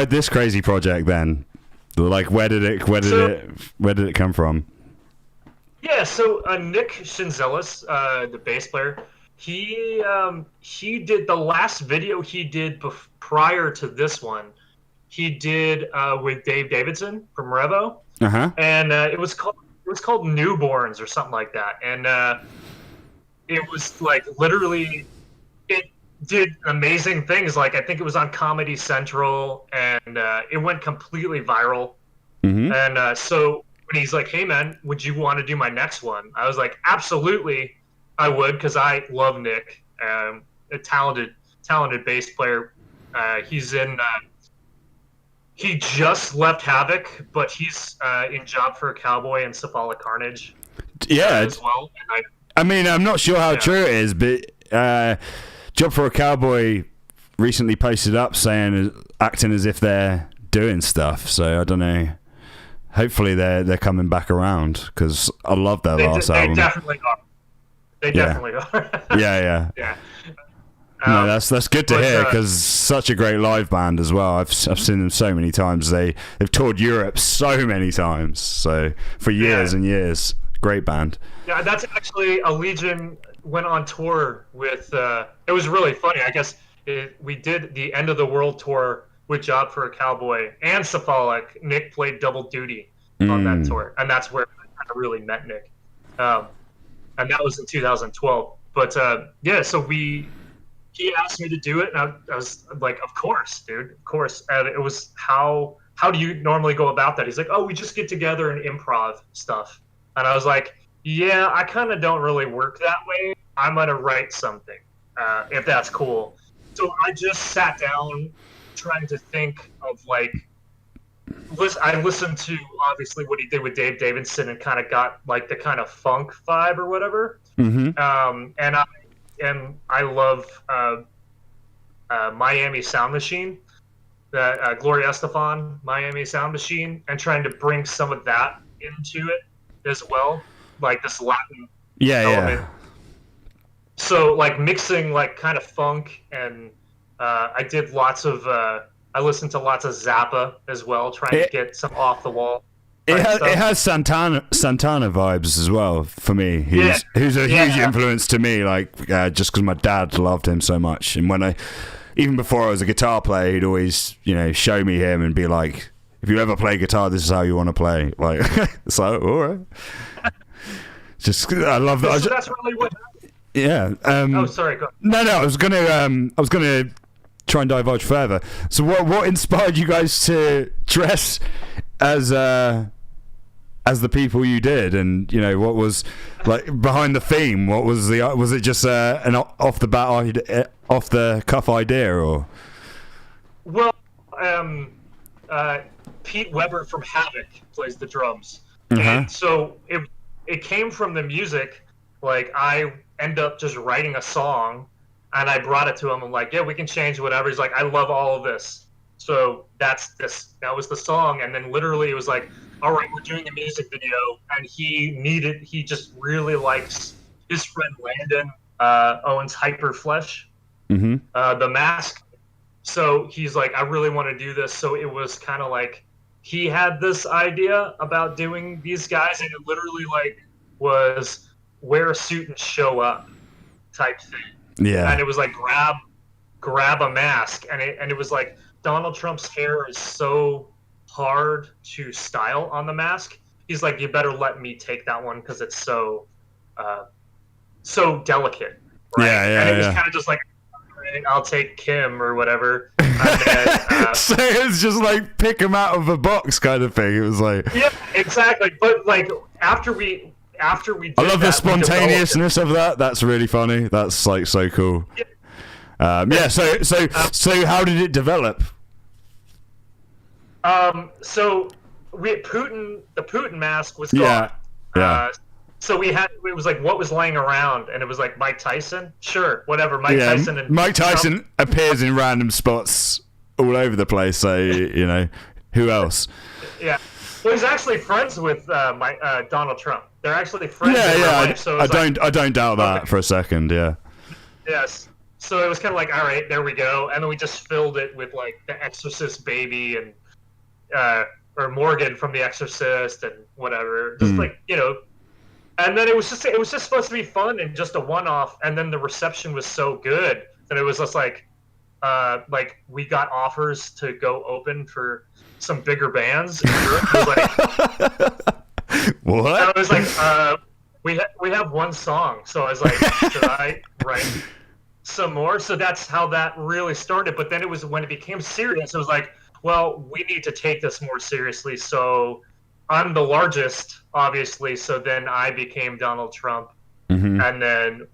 this crazy project then? Like, where did it come from? Yeah, so Nick Shinzelis, the bass player, he did the last video he did prior to this one. He did with Dave Davidson from Revo, and it was called Newborns or something like that, and it was like literally it did amazing things. Like, I think it was on Comedy Central, and it went completely viral. And so when he's like, "Hey man, would you want to do my next one?" I was like, "Absolutely, I would," because I love Nick, a talented bass player. He's in. He just left Havoc, but he's in Job for a Cowboy and Symbolic Carnage. Yeah, as well. And I mean, I'm not sure how true it is, but Job for a Cowboy recently posted up acting as if they're doing stuff. So I don't know. Hopefully they're coming back around, because I love their last album. They definitely are. They definitely are. Yeah. No, that's good to hear, because such a great live band as well. I've seen them so many times. They've toured Europe so many times, so for years and years. Great band. Yeah, that's actually Allegiant went on tour with. It was really funny. I guess we did the End of the World tour with Job for a Cowboy and Symbolic. Nick played double duty on that tour, and that's where I kind of really met Nick. And that was in 2012. But so he asked me to do it, and I was like, "Of course, dude, of course." And it was how do you normally go about that? He's like, "Oh, we just get together and improv stuff." And I was like, "Yeah, I kind of don't really work that way. I'm gonna write something, if that's cool." So I just sat down, trying to think of like. I listened to obviously what he did with Dave Davidson and kind of got like the kind of funk vibe or whatever. And I love Miami Sound Machine, that Gloria Estefan Miami Sound Machine, and trying to bring some of that into it as well, like this Latin element. So like mixing like kind of funk, and I did lots of I listened to lots of Zappa as well, trying to get some off the wall. It has Santana vibes as well for me. Who's a huge influence to me, like just because my dad loved him so much. And even before I was a guitar player, he'd always show me him and be like, "If you ever play guitar, this is how you want to play." Like, so all right. Just I love that. So that's really what. Yeah. Oh, sorry. Go. No. I was gonna try and divulge further. So what inspired you guys to dress as the people you did, and what was like behind the theme? What was was it just an off the cuff idea, or? Well, Pete Weber from Havoc plays the drums, and so it came from the music. Like, I end up just writing a song, and I brought it to him. I'm like, "Yeah, we can change whatever." He's like, "I love all of this." So that was the song, and then literally it was like, "All right, we're doing a music video," and he just really likes his friend Landon owns Hyperflesh, the mask. So he's like, "I really want to do this." So it was kind of like he had this idea about doing these guys, and it literally like was wear a suit and show up type thing. Yeah. And it was like grab a mask, and it was like Donald Trump's hair is so hard to style on the mask. He's like, "You better let me take that one because it's so delicate." Right? Yeah. And it was kind of just like, "All right, I'll take Kim or whatever." And then, so it's just like pick him out of a box kind of thing. It was like, yeah, exactly. But like after we did I love that, the spontaneousness of that. That's really funny. That's like so cool. Yeah. So how did it develop? So the Putin mask was gone. So it was like what was laying around, and it was like Mike Tyson. Sure, whatever. Tyson and Mike Tyson Trump appears in random spots all over the place. So who else? Yeah. Well, he's actually friends with Donald Trump. They're actually friends. Yeah. Life, so I don't doubt that for a second. Yeah. Yes. So it was kind of like, all right, there we go, and then we just filled it with like The Exorcist baby and or Morgan from The Exorcist and whatever, just like And then it was just supposed to be fun and just a one-off, and then the reception was so good that it was just like we got offers to go open for some bigger bands in Europe. It was like, what? I was like, we have one song, so I was like, should I write some more? So that's how that really started. But then it was when it became serious, it was like, well, we need to take this more seriously. So I'm the largest, obviously. So then I became Donald Trump, and then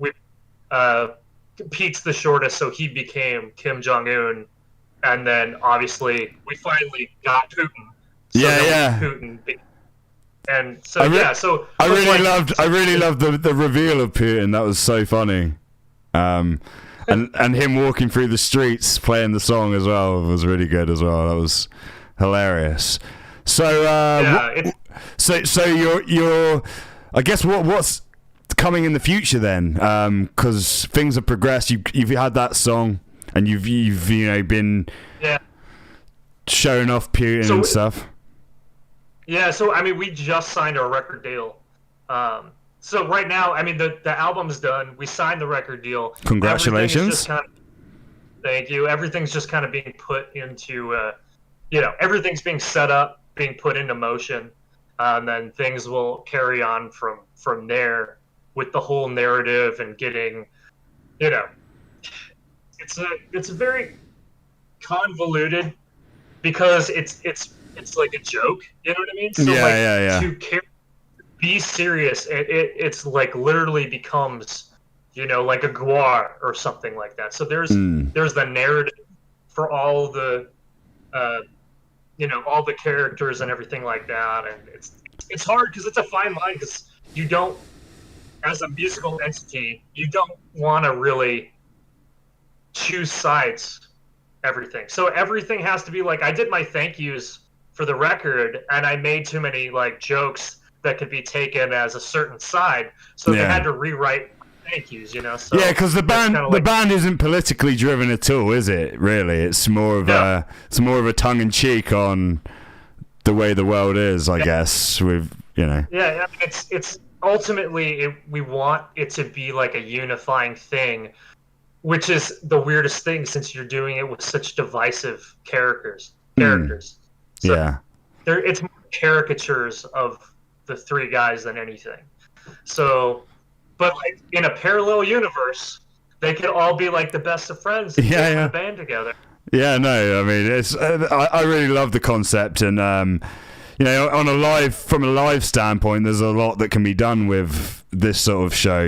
Pete's the shortest, so he became Kim Jong-un, and then obviously we finally got Putin. So Putin. And so I really loved the reveal of Putin. That was so funny. And him walking through the streets playing the song as well was really good as well. That was hilarious. So so you're I guess what's coming in the future then? Because things have progressed. You've had that song and you've been showing off Putin and stuff. Yeah, so I mean, we just signed our record deal. So right now, I mean, the album's done. We signed the record deal. Congratulations! Thank you. Everything's just kind of being put into, everything's being set up, being put into motion, and then things will carry on from there with the whole narrative and getting, it's a very convoluted because it's like a joke, you know what I mean? So to be serious, it's like literally becomes, like a guar or something like that. So there's the narrative for all the, all the characters and everything like that, and it's hard because it's a fine line because you don't, as a musical entity, you don't want to really choose sides. Everything. So everything has to be like, I did my thank yous for the record and I made too many like jokes that could be taken as a certain side. So they had to rewrite thank yous, So yeah, because the band isn't politically driven at all, is it? Really, it's more of a tongue in cheek on the way the world is, I guess. With Yeah, I mean, it's ultimately we want it to be like a unifying thing. Which is the weirdest thing since you're doing it with such divisive characters. So it's more caricatures of the three guys than anything. So, but like in a parallel universe, they could all be like the best of friends and get in a band together. Yeah, no, I mean, it's I really love the concept, and from a live standpoint, there's a lot that can be done with this sort of show,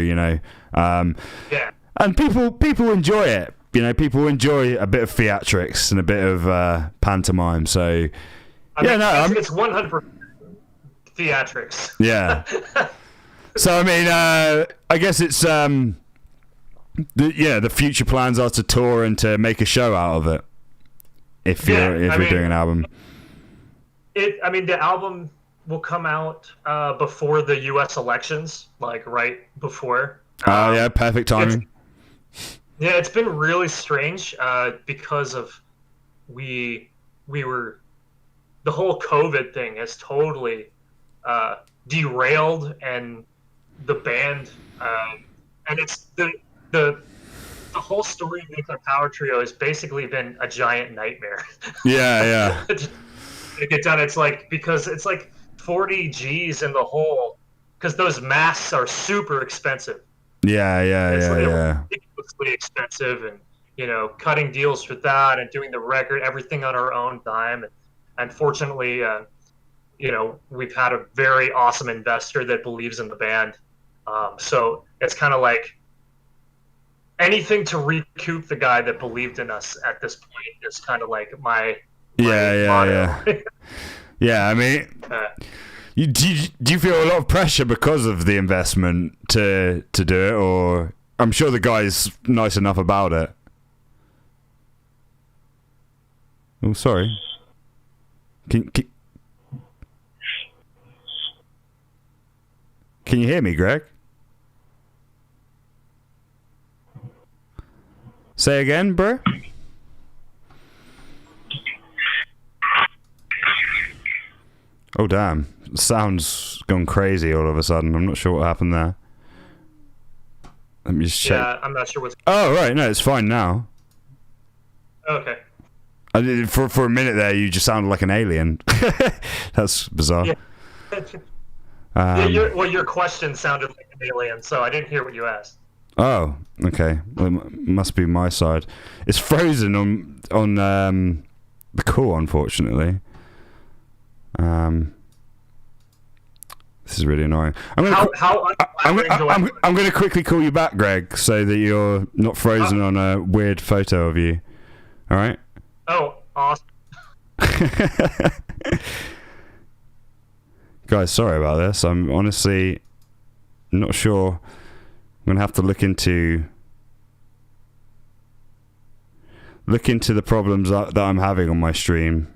And people enjoy it. People enjoy a bit of theatrics and a bit of pantomime. So, it's 100% theatrics. Yeah. So I mean, I guess it's the future plans are to tour and to make a show out of it. If you're doing an album. The album will come out before the U.S. elections, like right before. Perfect timing. Yeah, it's been really strange because of the whole COVID thing has totally derailed and the band and it's the whole story of Nuclear Power Trio has basically been a giant nightmare. Yeah. To get done, it's like because it's like 40 G's in the hole because those masks are super expensive. Yeah. Ridiculously expensive, and cutting deals for that and doing the record, everything on our own dime. And unfortunately, we've had a very awesome investor that believes in the band. So it's kind of like anything to recoup the guy that believed in us at this point is kind of like my motto. Yeah. I mean, Do you feel a lot of pressure because of the investment to do it, or I'm sure the guy's nice enough about it? Oh, sorry. Can you hear me, Greg? Say again, bro. Oh, damn. Sound's gone crazy all of a sudden. I'm not sure what happened there. Let me just check. Yeah, I'm not sure what's... Oh, right. No, it's fine now. Okay. For a minute there, you just sounded like an alien. That's bizarre. Yeah. Your question sounded like an alien, so I didn't hear what you asked. Oh, okay. Well, it must be my side. It's frozen on the call, unfortunately. This is really annoying. I'm going to quickly call you back, Greg, so that you're not frozen on a weird photo of you. All right? Oh, awesome. Guys, sorry about this. I'm honestly not sure. I'm going to have to look into the problems that I'm having on my stream.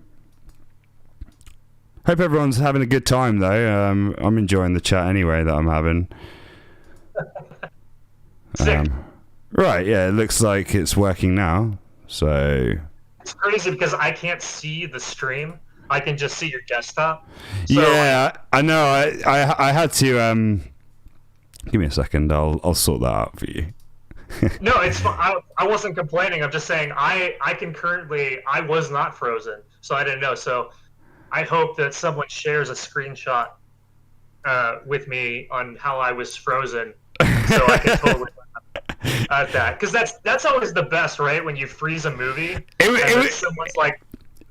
Hope everyone's having a good time, though. I'm enjoying the chat anyway that I'm having. Right, yeah, it looks like it's working now. So it's crazy because I can't see the stream. I can just see your desktop. So, yeah, I know. I had to. Give me a second. I'll sort that out for you. No, it's I wasn't complaining. I'm just saying I was not frozen, so I didn't know. So I hope that someone shares a screenshot with me on how I was frozen, so I can totally at that, because that's always the best, right? When you freeze a movie, someone's like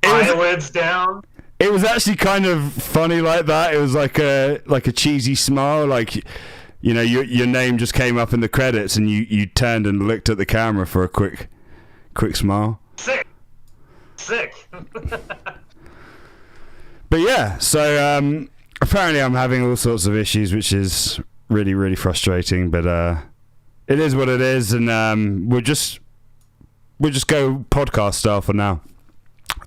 eyelids down. It was actually kind of funny like that. It was like a cheesy smile, like, you know, your name just came up in the credits, and you turned and looked at the camera for a quick smile. Sick. But yeah, so apparently I'm having all sorts of issues, which is really, really frustrating. But it is what it is, and we'll just go podcast style for now.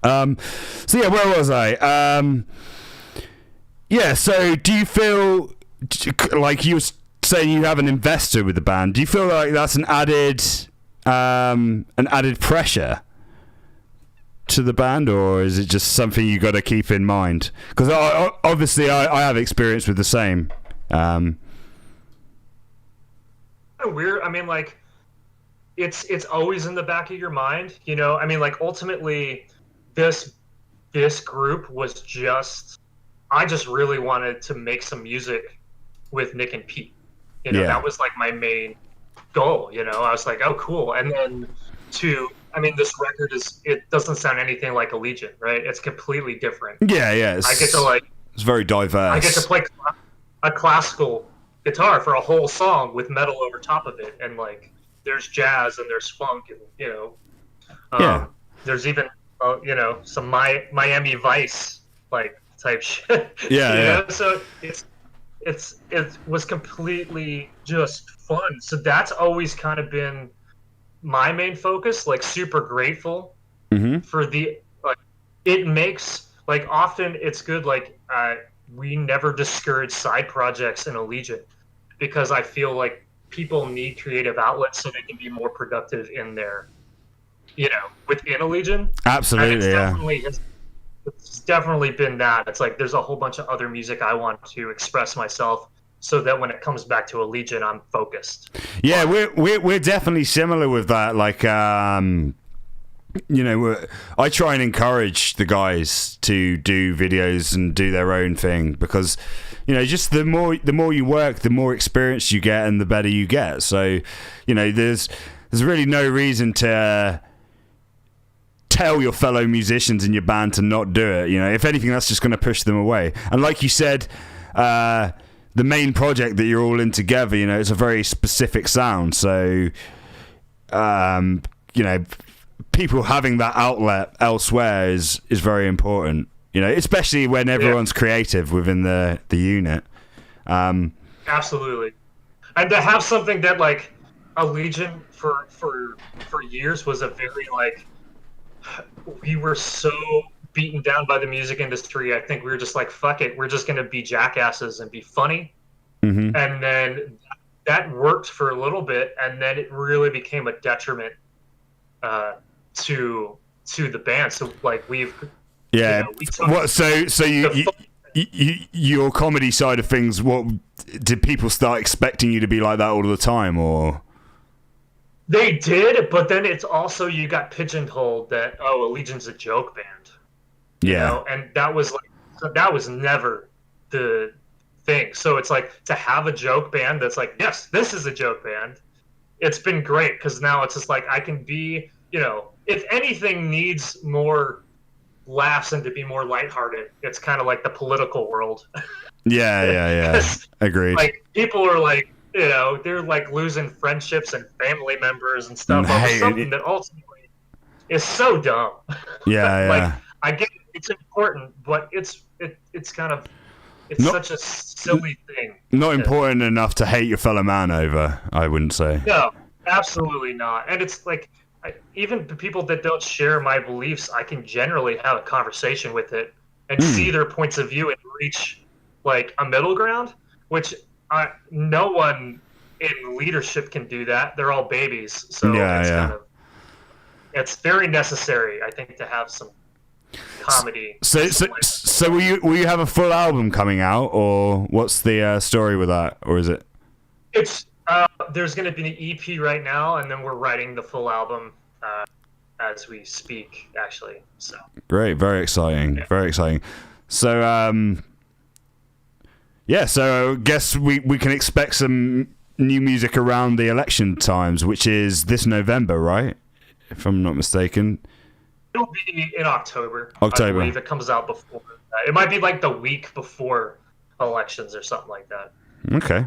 So yeah, where was I? Yeah, so do you feel like you were saying you have an investor with the band? Do you feel like that's an added pressure to the band, or is it just something you got to keep in mind? Because obviously I have experience with the same. Weird. I mean, like, it's always in the back of your mind, you know. I mean, like, ultimately, this group was I just really wanted to make some music with Nick and Pete. You know, that was like my main goal. You know, I was like, oh, cool. And then this record it doesn't sound anything like Allegiant, right? It's completely different. Yeah. It's very diverse. I get to play a classical guitar for a whole song with metal over top of it, and like there's jazz and there's funk, and you know, there's even some Miami Vice like type shit. Yeah. So it was completely just fun. So that's always kind of been my main focus. Like, super grateful for it makes, like, often it's good. Like, we never discourage side projects in Allegiant, because I feel like people need creative outlets so they can be more productive in their, within Allegiant. Absolutely, it's definitely been that. It's like there's a whole bunch of other music I want to express myself, so that when it comes back to Allegiant, I'm focused. Yeah, we're definitely similar with that. Like, I try and encourage the guys to do videos and do their own thing, because, just the more you work, the more experience you get, and the better you get. So, there's really no reason to tell your fellow musicians in your band to not do it. If anything, that's just going to push them away. And like you said, the main project that you're all in together, it's a very specific sound. So, people having that outlet elsewhere is very important. especially when everyone's creative within the unit. Absolutely. And to have something that like Allegiant for years was a very like, we were so beaten down by the music industry. I think we were just like, fuck it, we're just gonna be jackasses and be funny. And then that worked for a little bit, and then it really became a detriment to the band. So like your comedy side of things, what did people start expecting you to be like that all the time, or? They did, but then it's also, you got pigeonholed that, Allegiant's a joke band. And that was never the thing. So it's like, to have a joke band that's like, yes, this is a joke band. It's been great, because now it's just like, I can be, if anything needs more laughs and to be more lighthearted, it's kind of like the political world. Yeah. Agreed. Like, people are like, they're like losing friendships and family members and stuff over something that ultimately is so dumb. Like, I get it's important, but it's kind of, it's such a silly thing. Not important enough to hate your fellow man over, I wouldn't say. No, absolutely not. And it's like, even the people that don't share my beliefs, I can generally have a conversation with it and see their points of view and reach like a middle ground, which no one in leadership can do that. They're all babies. So it's very necessary, I think, to have some comedy. So will you have a full album coming out, or what's the story with that, or is it? It's there's going to be an EP right now, and then we're writing the full album as we speak, actually. So great, very exciting, very exciting. So so I guess we can expect some new music around the election times, which is this November, right? If I'm not mistaken. It'll be in October. I October. believe it comes out before. It might be like the week before elections or something like that. Okay.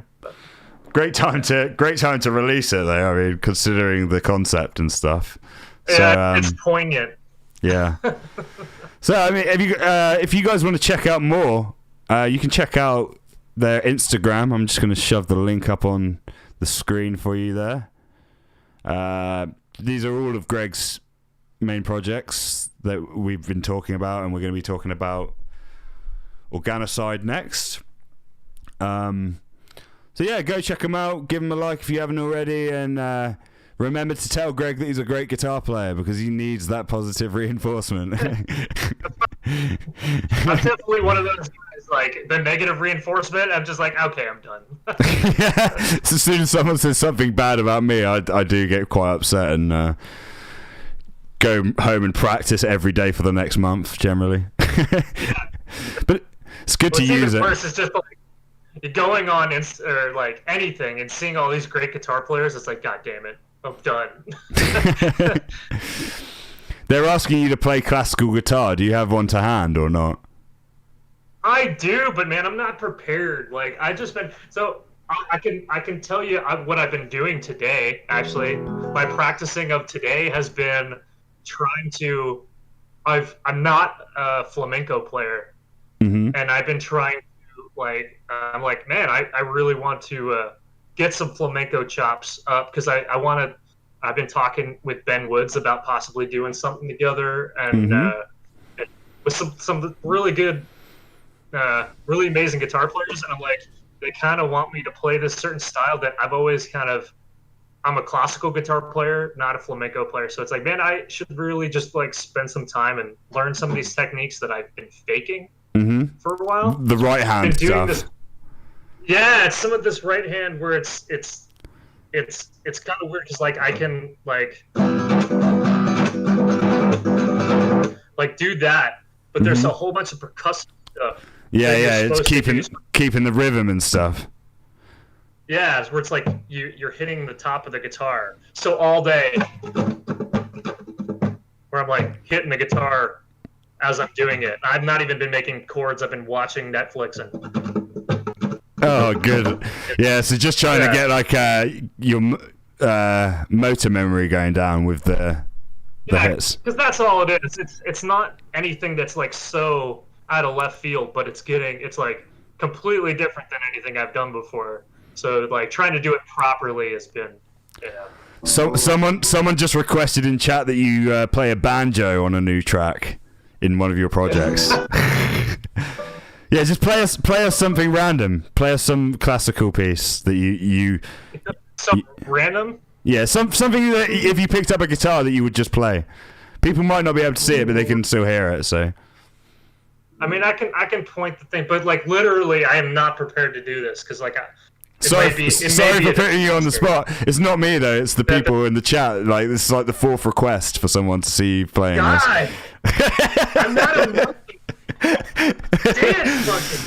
Great time to release it, though. I mean, considering the concept and stuff. Yeah, it's poignant. Yeah. So, I mean, if you guys want to check out more, you can check out their Instagram. I'm just going to shove the link up on the screen for you there. These are all of Greg's main projects that we've been talking about, and we're going to be talking about Organosyde next. So yeah, go check him out, give him a like if you haven't already, and remember to tell Greg that he's a great guitar player, because he needs that positive reinforcement. I'm definitely one of those guys, like, the negative reinforcement, I'm just like, okay, I'm done. So as soon as someone says something bad about me, I do get quite upset and go home and practice every day for the next month, generally. But it's good to use it. Worse, it's just like, you're going on or like anything and seeing all these great guitar players, it's like, god damn it, I'm done. They're asking you to play classical guitar. Do you have one to hand or not? I do, but man, I'm not prepared. Like, I just been I can tell you what I've been doing today. Actually, my practicing of today has been trying to. I'm not a flamenco player, and I've been trying to like. I'm like, man, I really want to get some flamenco chops up, because I want to. I've been talking with Ben Woods about possibly doing something together, and with some really good, really amazing guitar players, and I'm like, they kind of want me to play this certain style that I've always I'm a classical guitar player, not a flamenco player. So it's like, man, I should really just like spend some time and learn some of these techniques that I've been faking for a while. The right hand stuff. Yeah, it's some of this right hand where it's kind of weird, because like I can like do that, but there's a whole bunch of percussive stuff. Yeah, it's keeping the rhythm and stuff. Yeah, it's where it's like you're hitting the top of the guitar. So all day, where I'm like hitting the guitar as I'm doing it. I've not even been making chords. I've been watching Netflix and. Oh, good. Yeah, so just trying to get like your motor memory going down with the hits. Because that's all it is. It's not anything that's like so out of left field, but it's like completely different than anything I've done before. So like trying to do it properly has been, So someone just requested in chat that you play a banjo on a new track in one of your projects. Yeah, just play us something random. Play us some classical piece that you random. Yeah, something that if you picked up a guitar that you would just play. People might not be able to see it, but they can still hear it. So, I mean, I can point the thing, but like literally, I am not prepared to do this because like sorry for putting you on the spot. It's not me though. It's the people in the chat. Like this is like the fourth request for someone to see you playing this. I'm not a monkey. Dance monkey.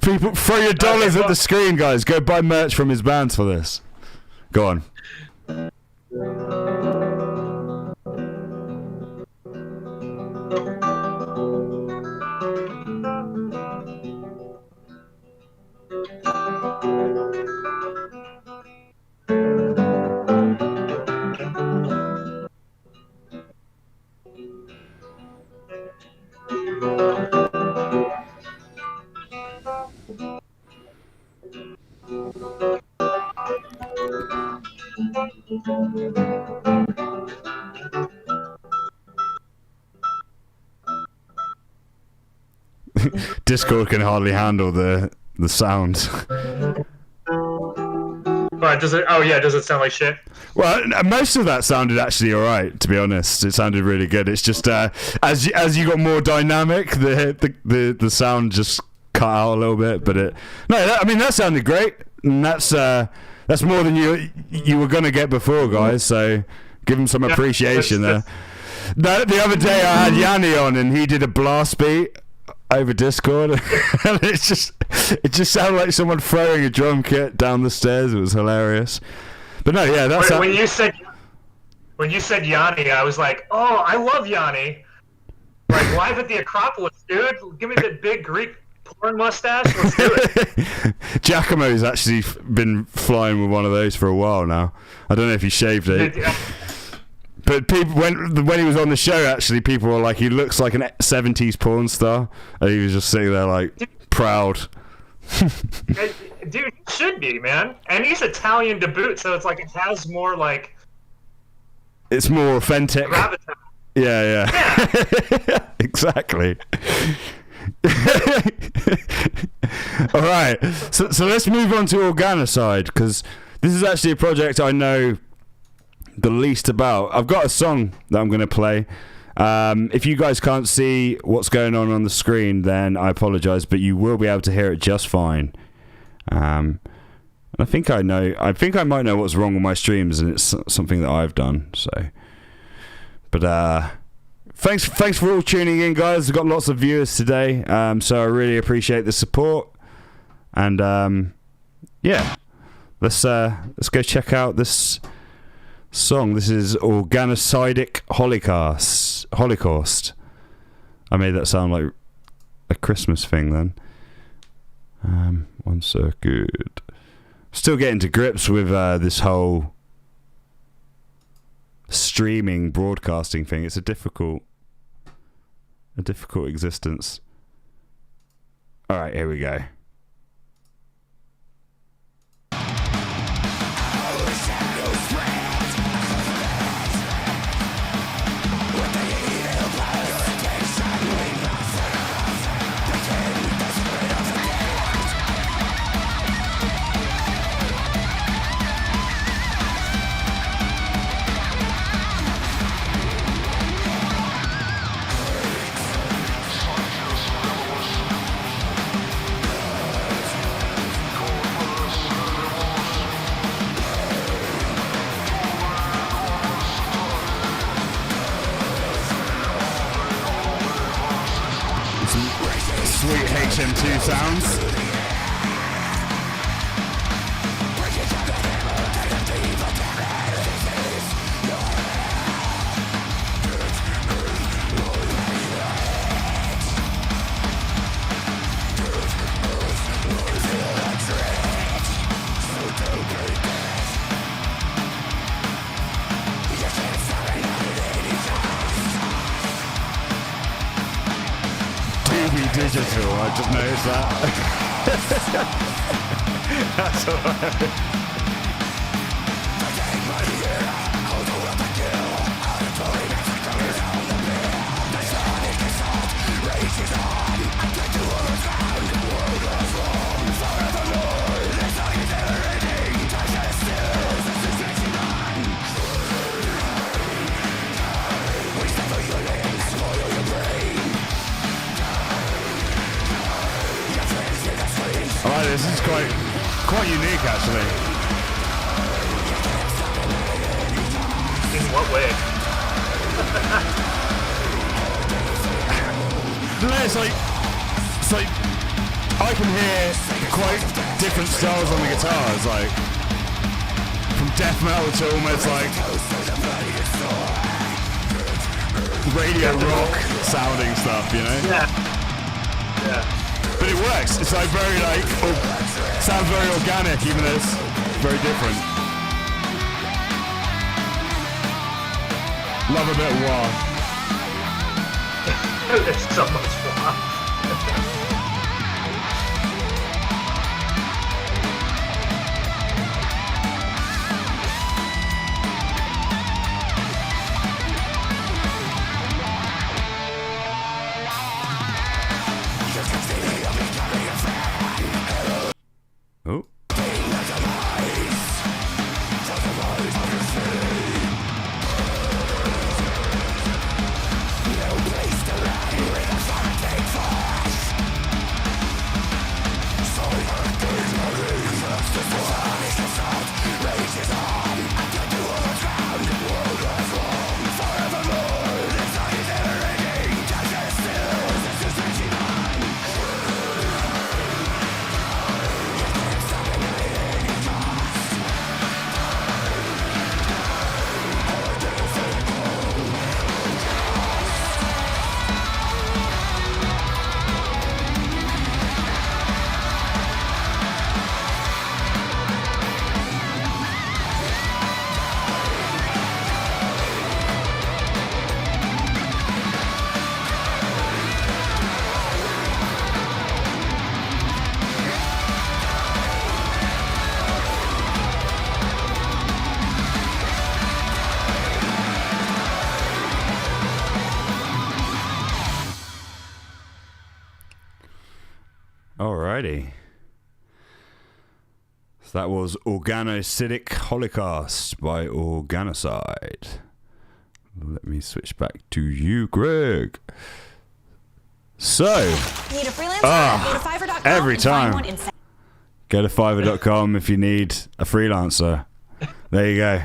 People, throw your dollars at the screen, guys. Go buy merch from his bands for this. Go on. Discord can hardly handle the sound. But does it? Oh yeah, does it sound like shit? Well, most of that sounded actually all right. To be honest, it sounded really good. It's just as you got more dynamic, the sound just cut out a little bit. But that sounded great, and that's more than you were gonna get before, guys. So give him some appreciation there. The other day I had Yanni on, and he did a blast beat over Discord, and it just sounded like someone throwing a drum kit down the stairs. It was hilarious. But no, yeah, that's when you said Yanni, I was like, oh, I love Yanni. Like live at the Acropolis, dude. Give me the big Greek porn mustache. Let's do it. Giacomo's actually been flying with one of those for a while now. I don't know if he shaved it. But people, when he was on the show, actually, people were like, he looks like an 70s porn star. And he was just sitting there, like, proud. Dude, he should be, man. And he's Italian to boot, so it's like it has more, like... It's more authentic. Gravitas. Yeah. Exactly. All right. So let's move on to Organosyde, because this is actually a project I know the least about. I've got a song that I'm going to play. If you guys can't see what's going on the screen, then I apologize, but you will be able to hear it just fine. I think I might know what's wrong with my streams, and it's something that I've done. So, but thanks for all tuning in, guys. We've got lots of viewers today, so I really appreciate the support. And yeah, let's go check out this song. This is Organosydic Holocaust. I made that sound like a Christmas thing then. One second. Still getting to grips with this whole streaming broadcasting thing. It's a difficult existence. All right, here we go. Sweet HM2 sounds. Dolby Digital. I just noticed that. That's all right. Alright, this is quite unique actually. In what way? It's like I can hear quite different styles on the guitar. It's like from death metal to almost like radio rock sounding stuff, you know? Yeah. Yeah. But it works. It's like very sounds very organic, even though it's very different. Love a bit of wah. There's so much fun. Oh. Alrighty. So that was Organosyde Holocaust by Organosyde. Let me switch back to you, Greg. So, need a freelancer? Go to Fiverr.com every and find time. one in Go to Fiverr.com if you need a freelancer. There you go.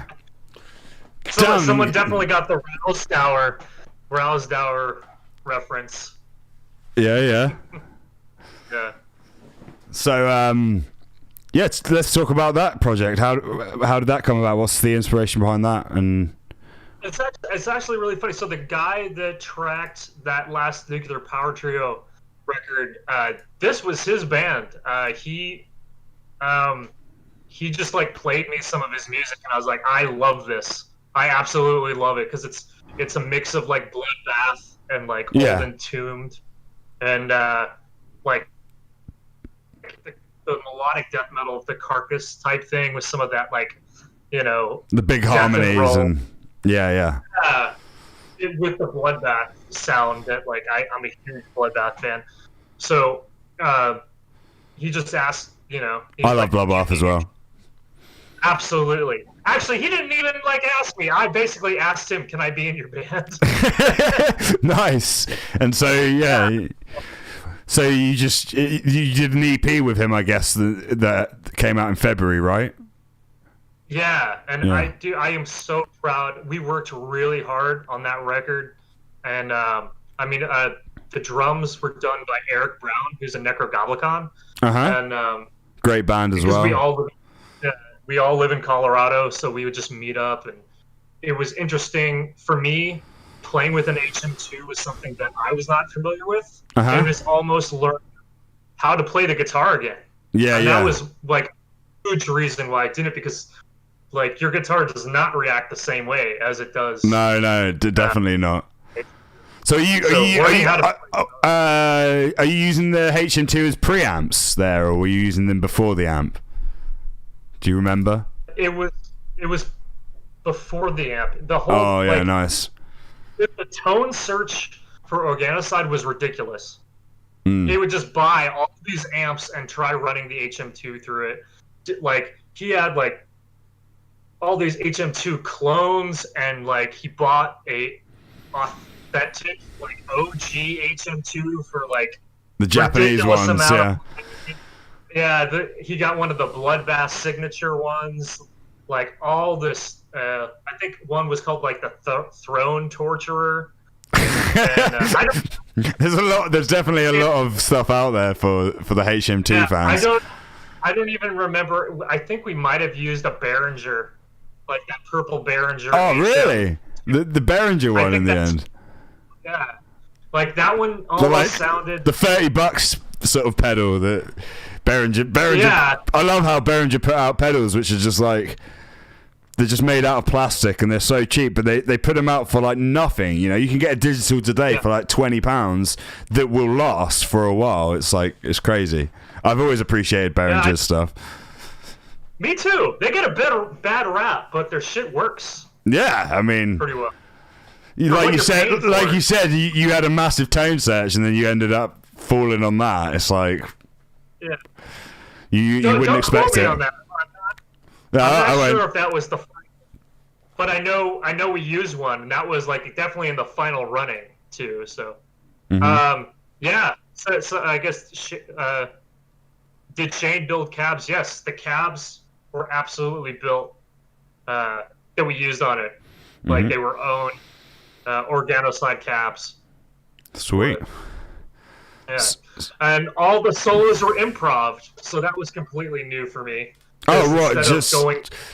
Someone definitely got the Rousdower reference. Yeah. Yeah. So, yeah, let's talk about that project. How did that come about? What's the inspiration behind that? And it's actually really funny. So the guy that tracked that last Nuclear Power Trio record, this was his band. He just like played me some of his music, and I was like, I love this. I absolutely love it because it's a mix of like Bloodbath and like Old Entombed, and like the melodic death metal of the Carcass type thing with some of that, like, you know, the big harmonies and yeah, with the Bloodbath sound that like I'm a huge Bloodbath fan. So he just asked, you know, I love Bloodbath as well. Absolutely. Actually, he didn't even like ask me. I basically asked him, "Can I be in your band?" Nice. And so yeah. So you did an EP with him, I guess, that came out in February, right? Yeah, and yeah. I am so proud. We worked really hard on that record, and the drums were done by Eric Brown, who's a Necrogoblicon, and great band as well. We all live in Colorado, so we would just meet up, and it was interesting for me. Playing with an HM2 was something that I was not familiar with. It was almost learning how to play the guitar again. And that was like a huge reason why I did it, because like your guitar does not react the same way as it does. No, definitely not. So are you using the HM2 as preamps there, or were you using them before the amp? Do you remember? It was before the amp. The whole nice. The tone search for Organosyde was ridiculous. He would just buy all these amps and try running the HM2 through it. Like he had like all these HM2 clones, and like he bought a authentic like OG HM2 for like the Japanese ones. He got one of the Bloodbath signature ones. Like all this, I think one was called like the Throne Torturer. And, There's definitely a lot of stuff out there for the HM2 fans. I don't even remember. I think we might have used a Behringer, like that purple Behringer. Oh, really? The Behringer one in the end. Yeah, like that one almost sounded. The $30 sort of pedal that Behringer. Yeah. I love how Behringer put out pedals which are just like, they're just made out of plastic and they're so cheap, but they put them out for like nothing. You know, you can get a digital today for like £20 that will last for a while. It's like, it's crazy. I've always appreciated Behringer's stuff. Me too. They get a bad rap, but their shit works. Yeah, I mean, pretty well. Like you said, you had a massive tone search and then you ended up falling on that. It's like, you wouldn't expect it. On that. I'm not sure if that was the, but I know we used one, and that was like definitely in the final running too. So, So I guess did Shane build cabs? Yes, the cabs were absolutely built that we used on it. Like they were own Organosyde cabs. Sweet. Yeah, and all the solos were improv, so that was completely new for me. Oh, right,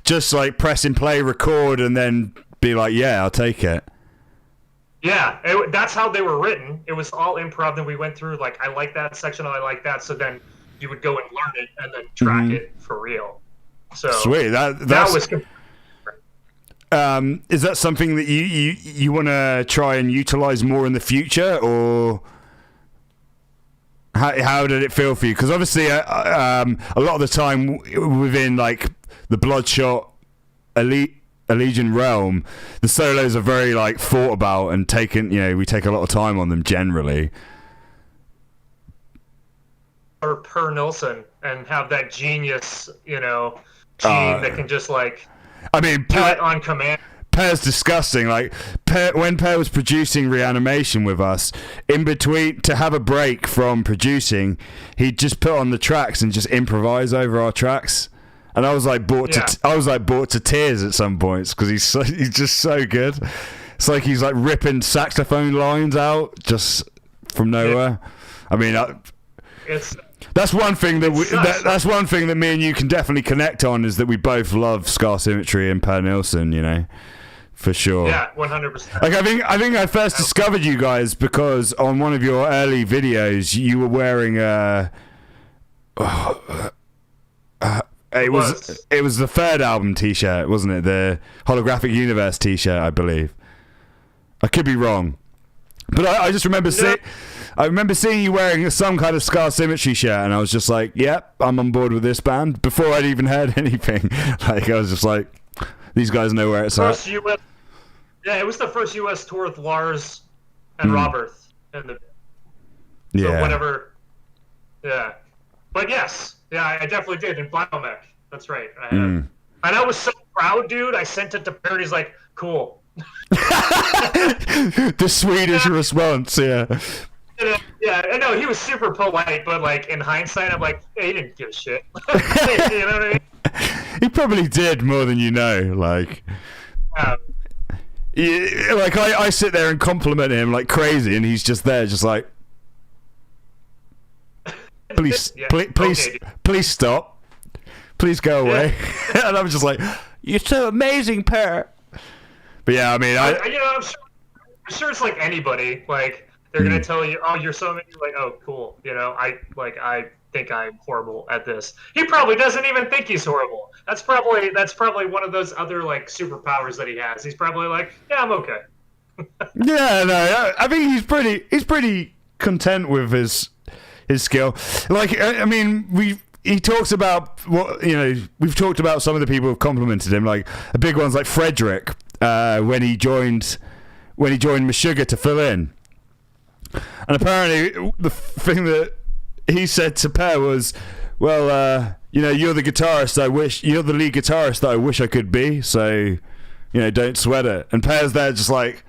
just like press and play, record, and then be like, yeah, I'll take it. Yeah, that's how they were written. It was all improv, and we went through, like, I like that section, I like that, so then you would go and learn it, and then track it for real. So sweet, that was... is that something that you want to try and utilize more in the future, or... How did it feel for you? Because obviously, a lot of the time within like the Bloodshot Allegiant realm, the solos are very like thought about and taken. You know, we take a lot of time on them generally. Or Per Nilsson and have that genius, gene that can just like. I mean, do it on command. Per's disgusting. Like when Per was producing Reanimation with us, in between to have a break from producing, he'd just put on the tracks and just improvise over our tracks. And I was like brought to tears at some points because he's just so good. It's like he's like ripping saxophone lines out just from nowhere. I mean, that's one thing that's one thing that me and you can definitely connect on, is that we both love Scar Symmetry and Per Nilsson, for sure. Yeah, 100%. Like I think I first discovered you guys because on one of your early videos you were wearing it was the third album T-shirt, wasn't it? The Holographic Universe T-shirt, I believe. I could be wrong, but I just remember seeing you wearing some kind of Scar Symmetry shirt, and I was just like, "Yep, I'm on board with this band." Before I'd even heard anything, like I was just like, "These guys know where it's at." It was the first U.S. tour with Lars and Robert, and whatever. Yeah, but yes, I definitely did in Biomech. That's right. And I was so proud, dude. I sent it to Perry. He's like, "Cool." The Swedish response, Yeah, I know he was super polite, but like in hindsight, I'm like, hey, he didn't give a shit. You know what I mean? He probably did more than you know. Like, I sit there and compliment him like crazy, and he's just there, just like, please, please stop, please go away. And I'm just like, you're so amazing, Per. But yeah, I mean, I'm sure it's like anybody, like. They're gonna tell you, "Oh, you're so amazing." Like, "Oh, cool." I think I'm horrible at this. He probably doesn't even think he's horrible. That's probably one of those other like superpowers that he has. He's probably like, "Yeah, I'm okay." Yeah, no, I think he's pretty content with his skill. Like, I mean, he talks about what, you know, we've talked about some of the people who've complimented him, like a big one's like Frederick, when he joined Meshuggah to fill in. And apparently the thing that he said to Per was, well, you know, you're the lead guitarist that I wish I could be, so, you know, don't sweat it. And Per's there just like,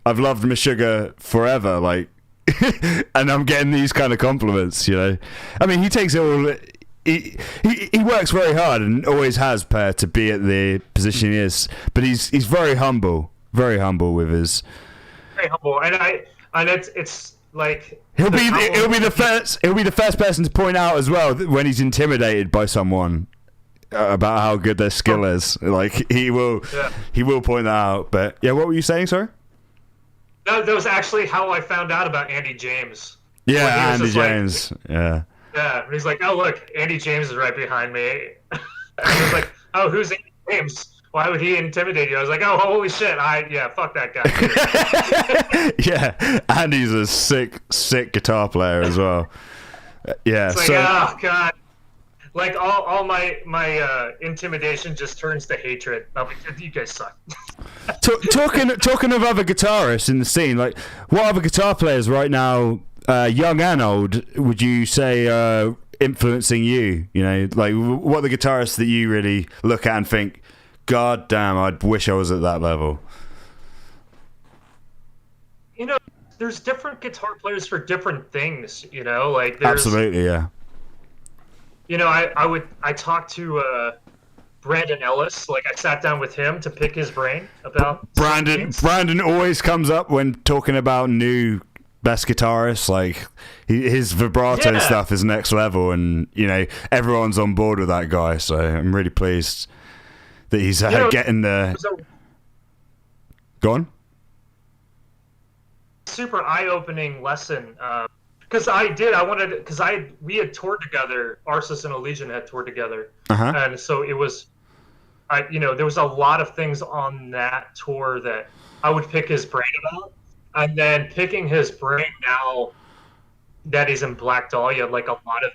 I've loved Meshuggah forever, like, and I'm getting these kind of compliments, you know. I mean, he takes it all. He works very hard and always has, Per, to be at the position he is. But he's very humble with his. Very humble, and it's like he'll be the first person to point out as well when he's intimidated by someone about how good their skill is. Like he will point that out. But yeah, what were you saying, sorry? That was actually how I found out about Andy James. Yeah, Andy James. Like, yeah. Yeah, and he's like, oh, look, Andy James is right behind me. I was like, oh, who's Andy James? Why would he intimidate you? I was like, oh, holy shit. Fuck that guy. Yeah, Andy's a sick guitar player as well. Yeah. It's like, oh, God. Like, all my intimidation just turns to hatred. I'm like, you guys suck. Talking of other guitarists in the scene, like, what other guitar players right now, young and old, would you say influencing you? You know, like, what are the guitarists that you really look at and think, God damn, I wish I was at that level? You know, there's different guitar players for different things, you know? Like, there's... Absolutely, yeah. You know, I talked to Brandon Ellis. Like, I sat down with him to pick his brain about Brandon always comes up when talking about new best guitarists. Like, his vibrato stuff is next level, and, you know, everyone's on board with that guy. So I'm really pleased that he's getting the. Go on. Super eye-opening lesson. Because we had toured together. Arsis and Allegiant had toured together, and so it was, there was a lot of things on that tour that I would pick his brain about, and then picking his brain now that he's in Black Dahlia, like a lot of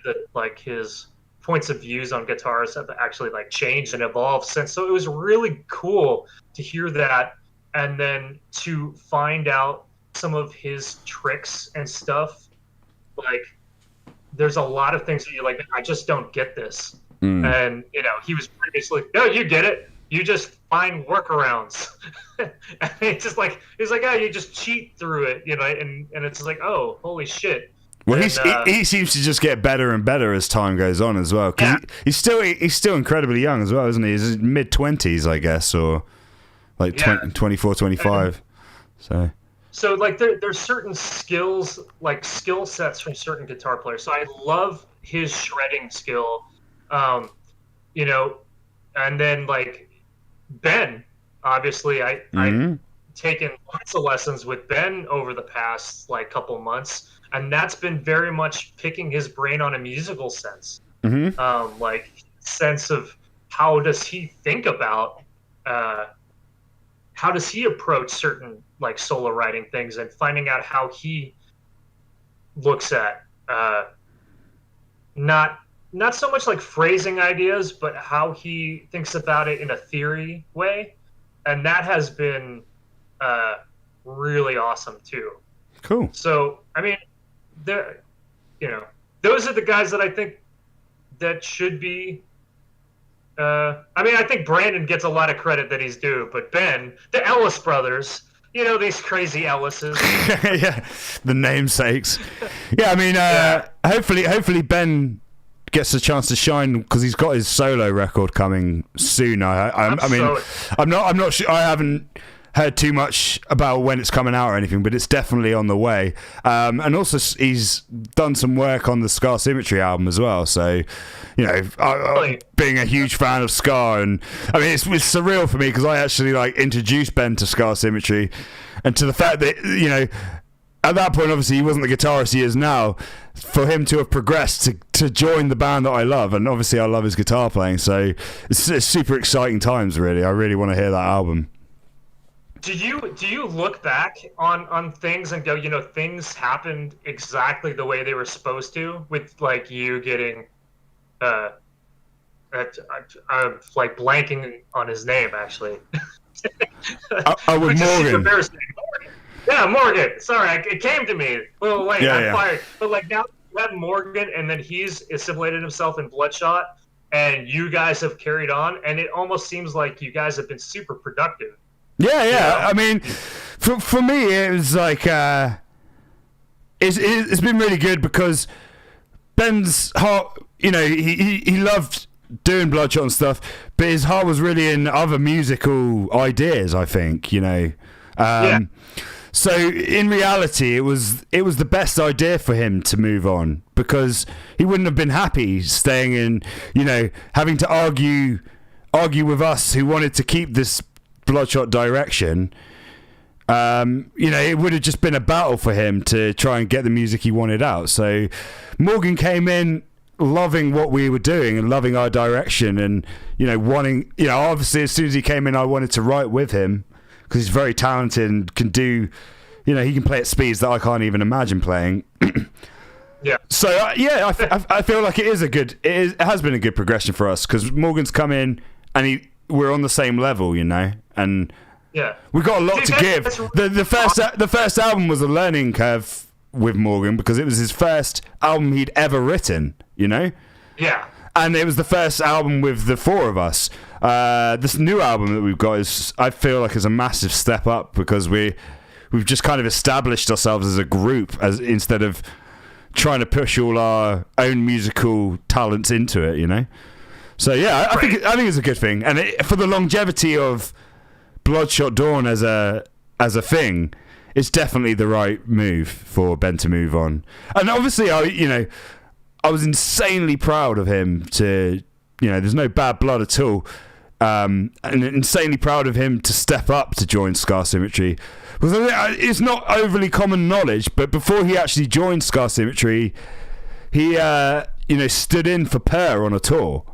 his points of views on guitars have actually like changed and evolved since. So it was really cool to hear that, and then to find out some of his tricks and stuff. Like, there's a lot of things that you're like, I just don't get this. And, you know, he was previously, no, you get it. You just find workarounds. And he's like, oh, you just cheat through it, you know, and it's like, oh, holy shit. Well, he seems to just get better and better as time goes on as well. Because he's still incredibly young as well, isn't he? He's mid-20s, I guess, or like 24, 25. So, like, there's certain skills, like skill sets from certain guitar players. So I love his shredding skill, you know, and then, like, Ben, obviously, I've taken lots of lessons with Ben over the past, like, couple months, and that's been very much picking his brain on a musical sense. Like, sense of how does he think about, how does he approach certain, like, solo writing things, and finding out how he looks at not so much like phrasing ideas, but how he thinks about it in a theory way, and that has been really awesome too. Cool. So I mean, those are the guys that I think that should be. I think Brandon gets a lot of credit that he's due, but Ben, the Ellis brothers, you know, these crazy Ellises. Yeah, the namesakes. Yeah, I mean, hopefully Ben gets a chance to shine because he's got his solo record coming soon. I'm not sure. I haven't heard too much about when it's coming out or anything, but it's definitely on the way. And also, he's done some work on the Scar Symmetry album as well. So, you know, being a huge fan of Scar, and I mean, it's surreal for me because I actually like introduced Ben to Scar Symmetry, and to the fact that, you know, at that point, obviously, he wasn't the guitarist he is now. For him to have progressed to join the band that I love, and obviously I love his guitar playing, so it's super exciting times. Really, I really want to hear that album. Do you look back on things and go, things happened exactly the way they were supposed to, with like you getting I'm like blanking on his name actually. With Morgan. Yeah, Morgan. Sorry, it came to me a little late. Yeah, I'm fired. But like now you have Morgan, and then he's assimilated himself in Bloodshot, and you guys have carried on, and it almost seems like you guys have been super productive. Yeah. I mean, for me, it was like it's been really good because Ben's heart, he loved doing Bloodshot and stuff, but his heart was really in other musical ideas, I think, So in reality, it was the best idea for him to move on, because he wouldn't have been happy staying in, having to argue with us who wanted to keep this Bloodshot direction. It would have just been a battle for him to try and get the music he wanted out. So Morgan came in loving what we were doing and loving our direction, and wanting, obviously as soon as he came in, I wanted to write with him because he's very talented and can do, he can play at speeds that I can't even imagine playing. Yeah. So I feel like it has been a good progression for us, because Morgan's come in and we're on the same level, and yeah, we got a lot to give. The first album was a learning curve with Morgan, because it was his first album he'd ever written, Yeah. And it was the first album with the four of us. This new album that we've got I feel like is a massive step up, because we've just kind of established ourselves as a group, instead of trying to push all our own musical talents into it, So yeah, I think it's a good thing, and for the longevity of Bloodshot Dawn as a thing, it's definitely the right move for Ben to move on. And obviously, I was insanely proud of him to, there's no bad blood at all. And insanely proud of him to step up to join Scar Symmetry. Because it's not overly common knowledge, but before he actually joined Scar Symmetry, he, stood in for Per on a tour.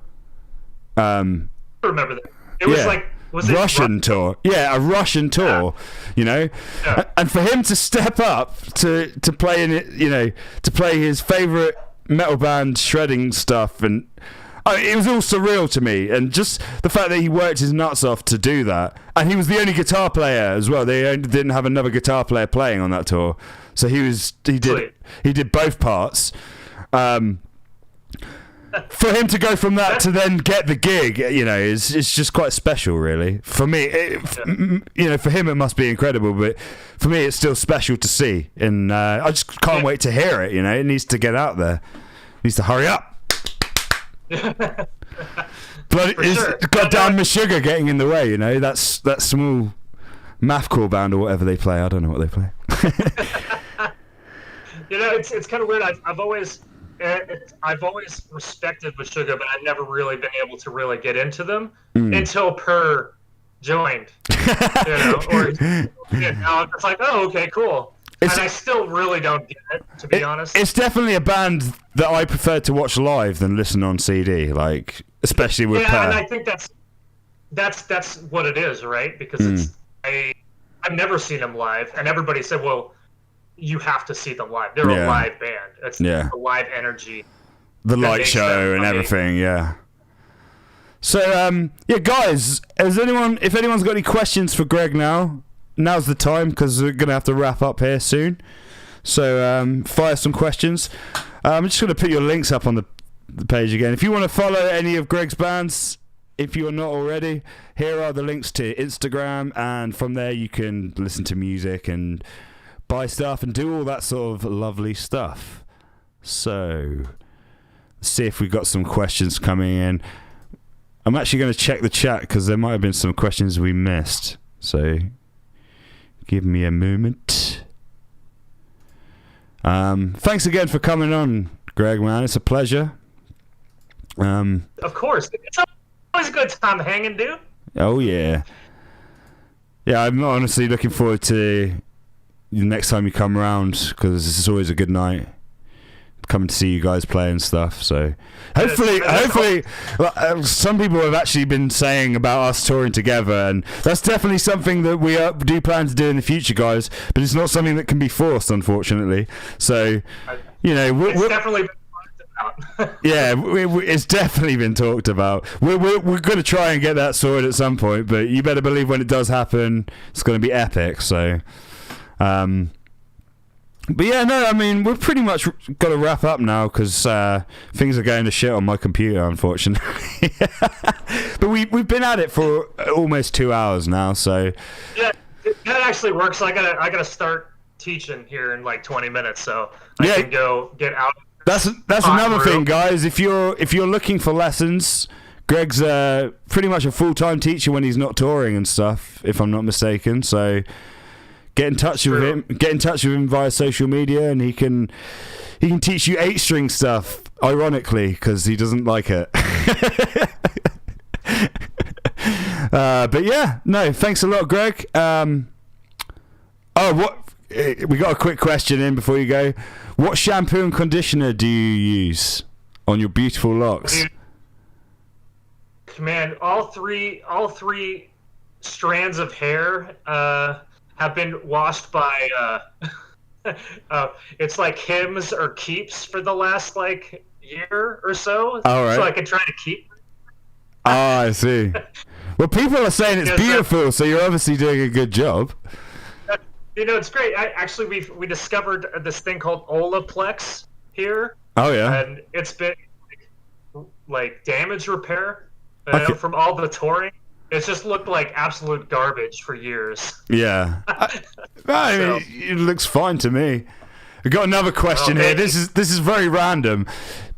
I remember that. It was like, was it Russian tour? Yeah, a Russian tour. Yeah. And for him to step up to play in it, to play his favorite metal band shredding stuff, and it was all surreal to me. And just the fact that he worked his nuts off to do that, and he was the only guitar player as well. They didn't have another guitar player playing on that tour, so he did both parts. For him to go from that to then get the gig, it's just quite special, really. For me, for him it must be incredible, but for me it's still special to see, and I just can't wait to hear it. It needs to get out there. It needs to hurry up. But it's goddamn Meshuggah getting in the way. That small mathcore band or whatever they play. I don't know what they play. It's kind of weird. I've always respected Meshuggah, but I've never really been able to really get into them until Per joined. Or now it's like, oh, okay, cool. And I still really don't get it, to be honest. It's definitely a band that I prefer to watch live than listen on CD, like especially with Per. Yeah, and I think that's what it is, right? Because I've never seen them live, and everybody said, well, you have to see them live. They're a live band. It's the live energy. The light show and everything, yeah. So, guys, if anyone's got any questions for Greg now's the time, because we're going to have to wrap up here soon. So, fire some questions. I'm just going to put your links up on the page again. If you want to follow any of Greg's bands, if you're not already, here are the links to Instagram, and from there you can listen to music and buy stuff and do all that sort of lovely stuff. So, let's see if we've got some questions coming in. I'm actually going to check the chat, because there might have been some questions we missed. So, give me a moment. Thanks again for coming on, Greg, man. It's a pleasure. Of course. It's always a good time hanging, dude. Oh, yeah. Yeah, I'm honestly looking forward to the next time you come around, because it's always a good night. coming to see you guys play and stuff. So hopefully, some people have actually been saying about us touring together, and that's definitely something that we do plan to do in the future, guys. But it's not something that can be forced, unfortunately. So, it's definitely been talked about. Yeah, it's definitely been talked about. We're going to try and get that sorted at some point, but you better believe when it does happen, it's going to be epic. So, but yeah, no, I mean, we've pretty much got to wrap up now because things are going to shit on my computer, unfortunately. But we've been at it for almost 2 hours now, so yeah, that actually works. I gotta start teaching here in like 20 minutes, so I can go get out. That's another thing, guys. If you're looking for lessons, Greg's pretty much a full-time teacher when he's not touring and stuff, if I'm not mistaken. So get in touch with him. Get in touch with him via social media, and he can teach you 8-string stuff. Ironically, because he doesn't like it. But yeah, no, thanks a lot, Greg. We got a quick question in before you go. What shampoo and conditioner do you use on your beautiful locks? Man, all three strands of hair have been washed by it's like Hims or Keeps for the last like year or so. All right. So I can try to keep. Oh, I see. Well, people are saying it's beautiful, so you're obviously doing a good job. It's great. We discovered this thing called Olaplex here. Oh yeah. And it's been like damage repair from all the touring. It's just looked like absolute garbage for years. Yeah. I mean, it looks fine to me. I've got another question here. This is very random.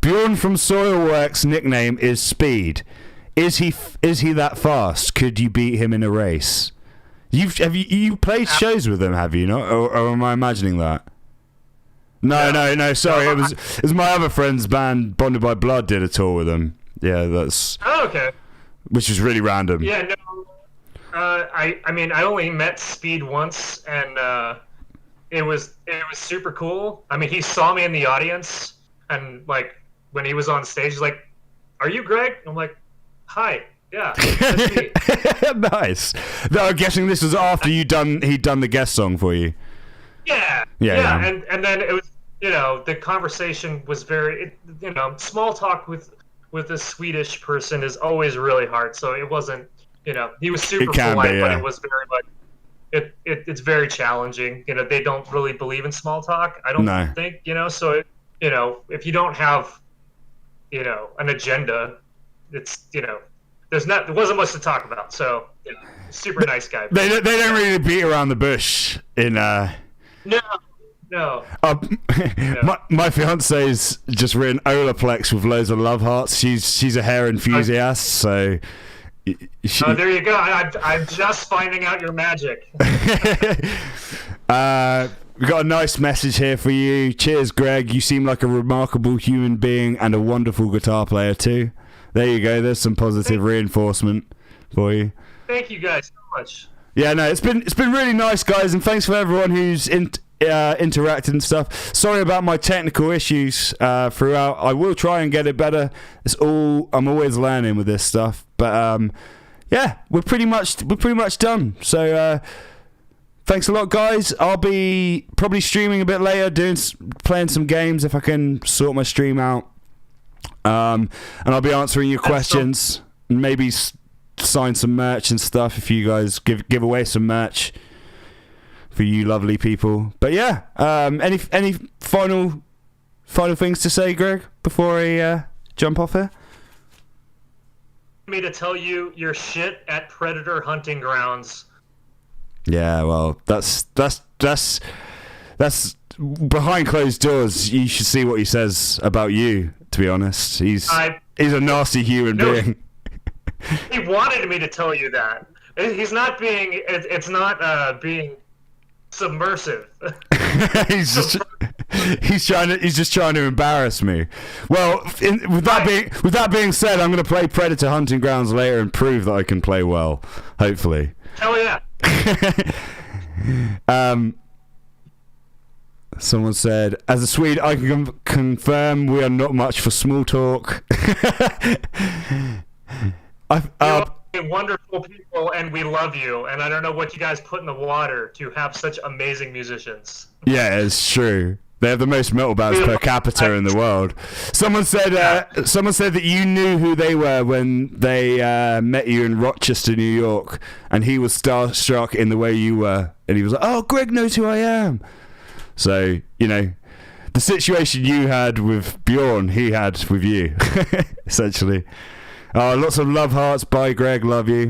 Bjorn from Soilworks' nickname is Speed. Is he that fast? Could you beat him in a race? You played shows with him, have you not? Or am I imagining that? No. Sorry, it was my other friend's band, Bonded by Blood, did a tour with him. Yeah, that's. Oh, okay. Which is really random. Yeah, no. I mean, I only met Speed once, and it was super cool. I mean, he saw me in the audience, and like when he was on stage, he's like, "Are you Greg?" I'm like, "Hi." Yeah, that's me. Nice. No, I'm guessing this was after he'd done the guest song for you. Yeah. And then it was, the conversation was very, small talk with a Swedish person is always really hard. So it wasn't, he was super polite, but it was very much, it's very challenging. They don't really believe in small talk. I don't think, so if you don't have, an agenda, it's, there wasn't much to talk about, so super nice guy. They don't really beat around the bush in. No. My fiance's just written Olaplex with loads of love hearts. She's a hair enthusiast, so. There you go. I'm just finding out your magic. We got a nice message here for you. Cheers, Greg. You seem like a remarkable human being and a wonderful guitar player too. There you go. There's some positive reinforcement for you. Thank you guys so much. Yeah, no, it's been really nice, guys, and thanks for everyone who's interacted and stuff. Sorry about my technical issues throughout. I will try and get it better. I'm always learning with this stuff, but yeah, we're pretty much done. So thanks a lot, guys. I'll be probably streaming a bit later, playing some games if I can sort my stream out. And I'll be answering your questions and maybe sign some merch and stuff if you guys give away some merch for you lovely people. But yeah, any final things to say, Greg, before I jump off here? Me to tell you you're shit at predator hunting grounds. Yeah, well, that's behind closed doors. You should see what he says about you. To be honest, he's a nasty human being. He wanted me to tell you that. He's not being. It's not being submersive. He's just trying to embarrass me. Well, with that being said, I'm going to play Predator Hunting Grounds later and prove that I can play well. Hopefully. Hell yeah. Someone said, as a Swede, I can confirm we are not much for small talk. You're wonderful people, and we love you. And I don't know what you guys put in the water to have such amazing musicians. Yeah, it's true. They have the most metal bands per capita in the world. Someone said that you knew who they were when they met you in Rochester, New York, and he was starstruck in the way you were, and he was like, "Oh, Greg knows who I am." So, you know, the situation you had with Bjorn, he had with you, essentially. Lots of love hearts. Bye, Greg. Love you.